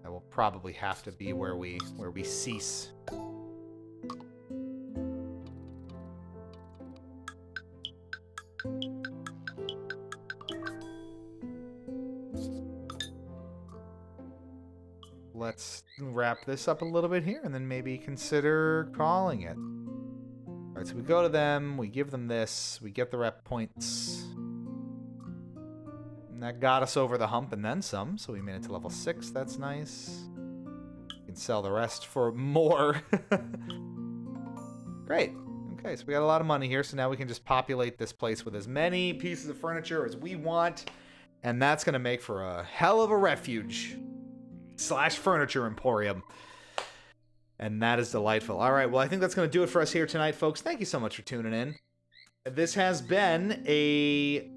That will probably have to be where we cease. Let's wrap this up a little bit here and then maybe consider calling it. All right, so we go to them, we give them this, we get the rep points. And that got us over the hump and then some, so we made it to level 6. That's nice. We can sell the rest for more. Great. Okay, so we got a lot of money here, so now we can just populate this place with as many pieces of furniture as we want, and that's going to make for a hell of a refuge. / furniture emporium. And that is delightful. All right, well, I think that's going to do it for us here tonight, folks. Thank you so much for tuning in. This has been a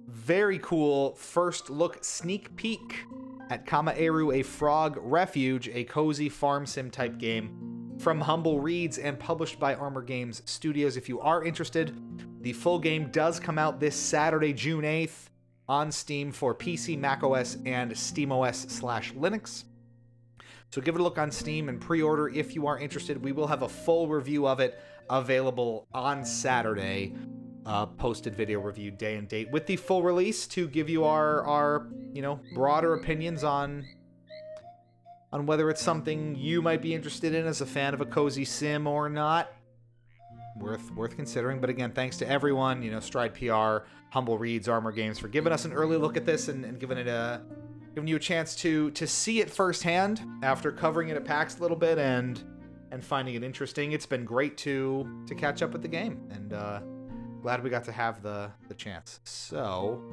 very cool first look sneak peek at Kamaeru, a Frog Refuge, a cozy farm sim type game from Humble Reads and published by Armor Games Studios. If you are interested, the full game does come out this Saturday, June 8th. On Steam for PC, macOS, and SteamOS/Linux. So give it a look on Steam and pre-order if you are interested. We will have a full review of it available on Saturday. posted video review day and date with the full release to give you our broader opinions on whether it's something you might be interested in as a fan of a cozy sim or not. Worth considering. But again, thanks to everyone, Stride PR, Humble Reads, Armor Games, for giving us an early look at this and giving you a chance to see it firsthand after covering it at PAX a little bit and finding it interesting. It's been great to catch up with the game, and glad we got to have the chance. So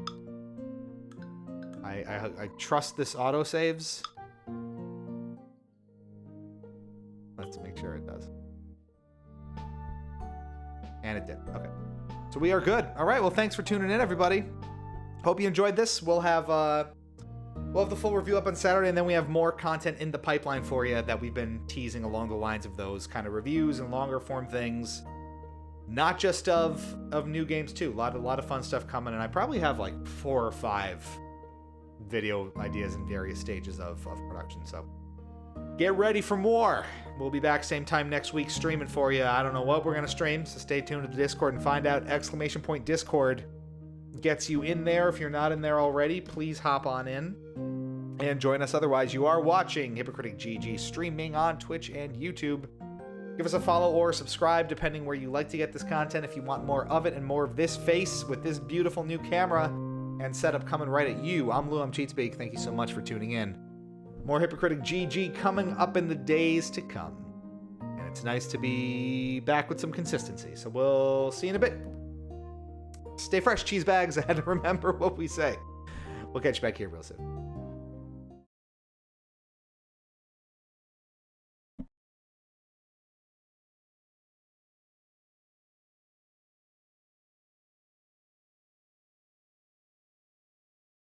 I trust this auto saves. Let's make sure it does. And it did. Okay. So we are good. All right. Well, thanks for tuning in, everybody. Hope you enjoyed this. We'll have the full review up on Saturday, and then we have more content in the pipeline for you that we've been teasing along the lines of those kind of reviews and longer form things. Not just of new games too. A lot of fun stuff coming, and I probably have like 4 or 5 video ideas in various stages of production. So get ready for more. We'll be back same time next week streaming for you. I don't know what we're going to stream, so stay tuned to the Discord and find out. !Discord gets you in there. If you're not in there already, please hop on in and join us. Otherwise, you are watching Hypocritic GG streaming on Twitch and YouTube. Give us a follow or subscribe, depending where you like to get this content. If you want more of it and more of this face with this beautiful new camera and setup coming right at you, I'm Lou, I'm Cheatspeak. Thank you so much for tuning in. More Hypocritic GG coming up in the days to come. And it's nice to be back with some consistency. So we'll see you in a bit. Stay fresh, cheese bags, and remember what we say. We'll catch you back here real soon.